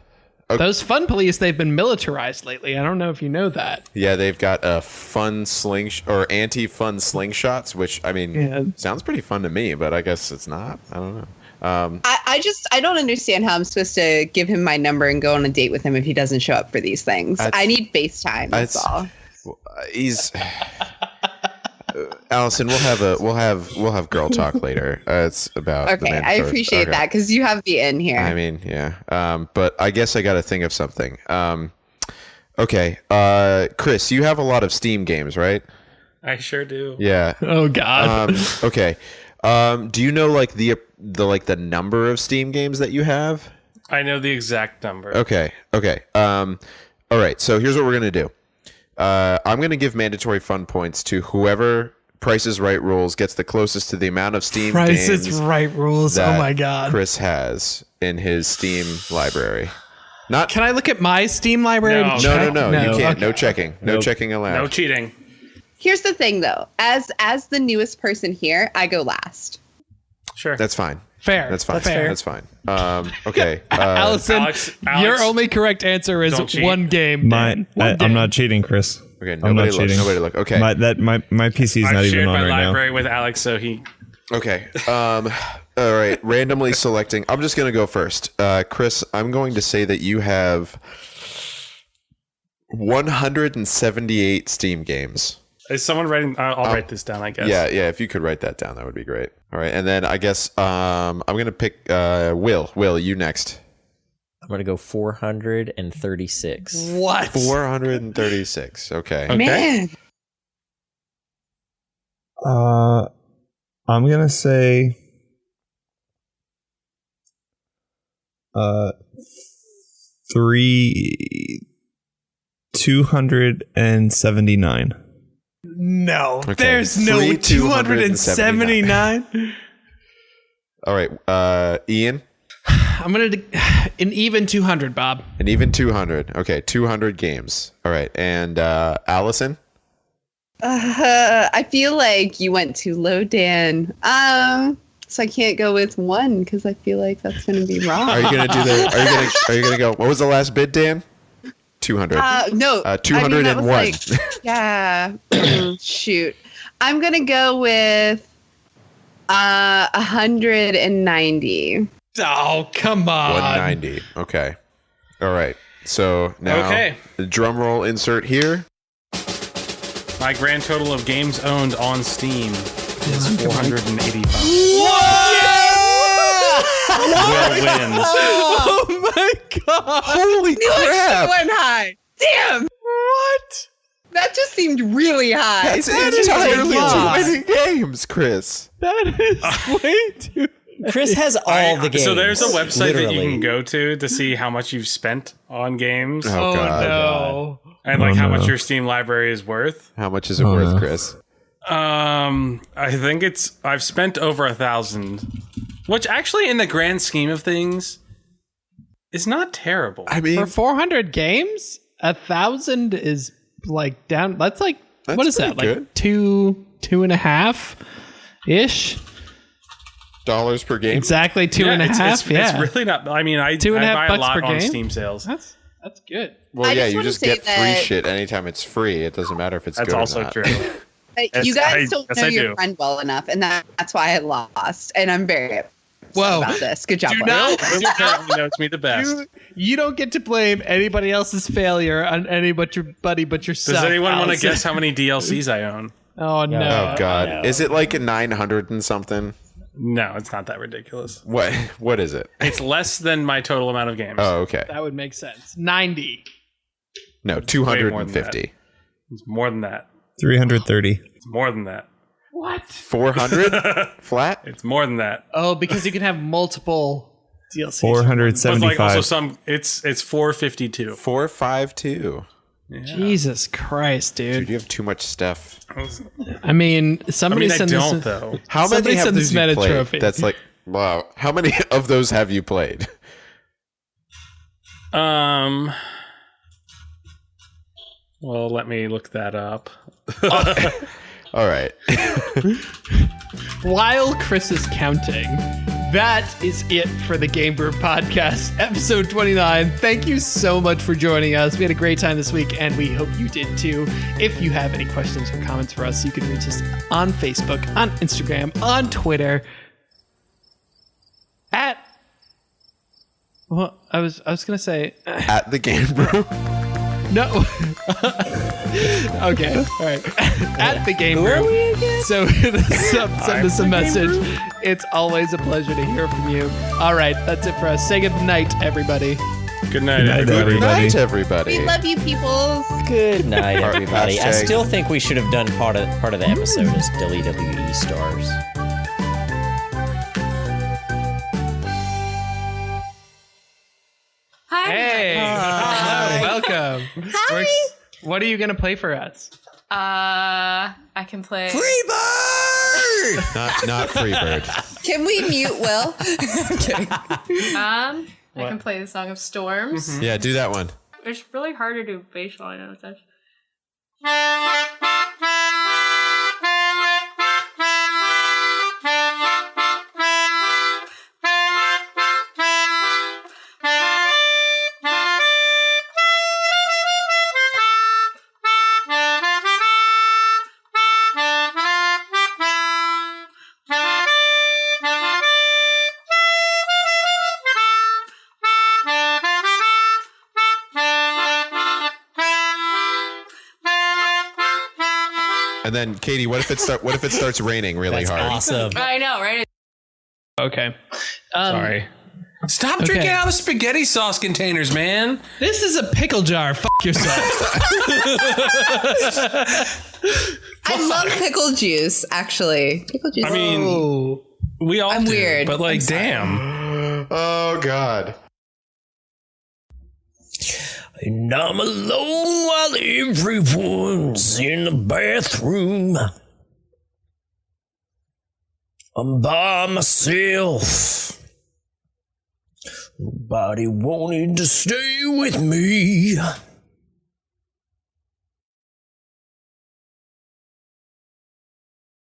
Those fun police, they've been militarized lately. I don't know if you know that. Yeah, they've got a fun anti-fun slingshots, which I mean sounds pretty fun to me, but I guess it's not. I don't know. I don't understand how I'm supposed to give him my number and go on a date with him if he doesn't show up for these things. I need FaceTime. That's all. He's Allison. We'll have girl talk later. It's about okay. I appreciate that because you have the in here. I mean, yeah. But I guess I got to think of something. Okay, Chris, you have a lot of Steam games, right? I sure do. Yeah. Oh God. Okay. Do you know like the number of Steam games that you have? I know the exact number. Okay. All right. So here's what we're gonna do. I'm gonna give mandatory fun points to whoever Price is Right rules gets the closest to the amount of Steam Price games. is Right rules. Oh my God. Chris has in his Steam library. Not. Can I look at my Steam library? No. No. You can't. Okay. No checking. No checking allowed. No cheating. Here's the thing, though. As the newest person here, I go last. Sure. That's fine. Fair. That's fine. That's fair. That's fine. Okay. Allison, Alex, your only correct answer is don't cheat. one game. I'm not cheating, Chris. Okay. I'm not Nobody look. cheating. Nobody look. Okay. My PC is I've not even shared on my right library with Alex, so he. Okay. All right. Randomly selecting. I'm just gonna go first. Chris, I'm going to say that you have 178 Steam games. Is someone writing? I'll write this down, I guess. Yeah. If you could write that down, that would be great. All right. And then I guess I'm gonna pick Will. Will, you next. I'm going to go 436. What? 436. Okay. Man. I'm gonna say 279. No, Okay. there's no 279. All right. Ian. I'm gonna an even 200, Bob. An even 200. Okay, 200 games. All right. And Allison? I feel like you went too low, Dan. So I can't go with one because I feel like that's going to be wrong. Are you going to do are you going to go, what was the last bid, Dan? 200. No. 201. Yeah. Shoot. I'm going to go with 190. Oh, come on. 190. Okay. All right. So now the drum roll insert here. My grand total of games owned on Steam is 485. Will wins. Oh my God. Holy crap. Went high. Damn. What? That just seemed really high. That's entirely too many games, Chris. That is way too. Chris has all the games. So there's a website that you literally. can go to see how much you've spent on games Oh, God. No. and like how much your Steam library is worth. How much is it worth, Chris? I think I've spent over 1,000, which actually in the grand scheme of things is not terrible. I mean, For 400 games, 1,000 is like down. That's what is that? pretty Like good. two and a half ish. dollars per game. Exactly two and a half. It's really not. I mean, I 2.5 buy a bucks lot per on game? Steam sales. That's good. Well, I yeah, just you wanna just say get free that- shit anytime it's free. It doesn't matter if it's That's good also or not. true. You guys don't Yes, know I your do. friend well enough, and that's why I lost. And I'm very upset Whoa. about this. Good job. Do Will. not- Will apparently knows me the best. You don't get to blame anybody else's failure on anybody but yourself. Does anyone want to Allison. guess how many DLCs I own? Oh no! Oh God, is it like 900 and something? No, it's not that ridiculous. What is it? It's less than my total amount of games. Oh, okay. That would make sense. 90. No, Way more than 250. It's more than that. 330. It's more than that. What? 400 flat? It's more than that. Oh, because you can have multiple DLCs. But like 475. also some, it's 452. 452. Jesus Christ, Dude, dude. you have too much stuff. I mean, somebody I mean, I send don't this. though. How many Somebody have send those this you man a played? trophy. That's like, wow. How many of those have you played? Well, let me look that up. All right. While Chris is counting, that is it for the Game Brew Podcast, episode 29. Thank you so much for joining us. We had a great time this week, and we hope you did too. If you have any questions or comments for us, you can reach us on Facebook, on Instagram, on Twitter, at... Well, I was gonna say... At the Game Brew. No. Okay. All right. At the Game Brew. So send us a message. It's always a pleasure to hear from you. All right. That's it for us. Say good night, everybody. Good night, Good everybody. night, everybody. We love you, peoples. Good night, everybody. I Hashtag- still think we should have done part of the episode as WWE stars. Hi. Hey. Hello. Welcome. Hi. What are you going to play for us? I can play. Not Freebird. Can we mute Will? I'm kidding. I can play the Song of Storms. Yeah, do that one. It's really hard to do bass line on it. And then, Katie, what if it starts raining really That's hard? awesome. I know, right? Okay. Sorry. Stop drinking out of spaghetti sauce containers, man. This is a pickle jar. Fuck yourself. I love pickle juice, actually. Pickle juice. I mean, we all I'm do, weird. but like, damn. Oh God. And I'm alone while everyone's in the bathroom. I'm by myself. Nobody wanted to stay with me.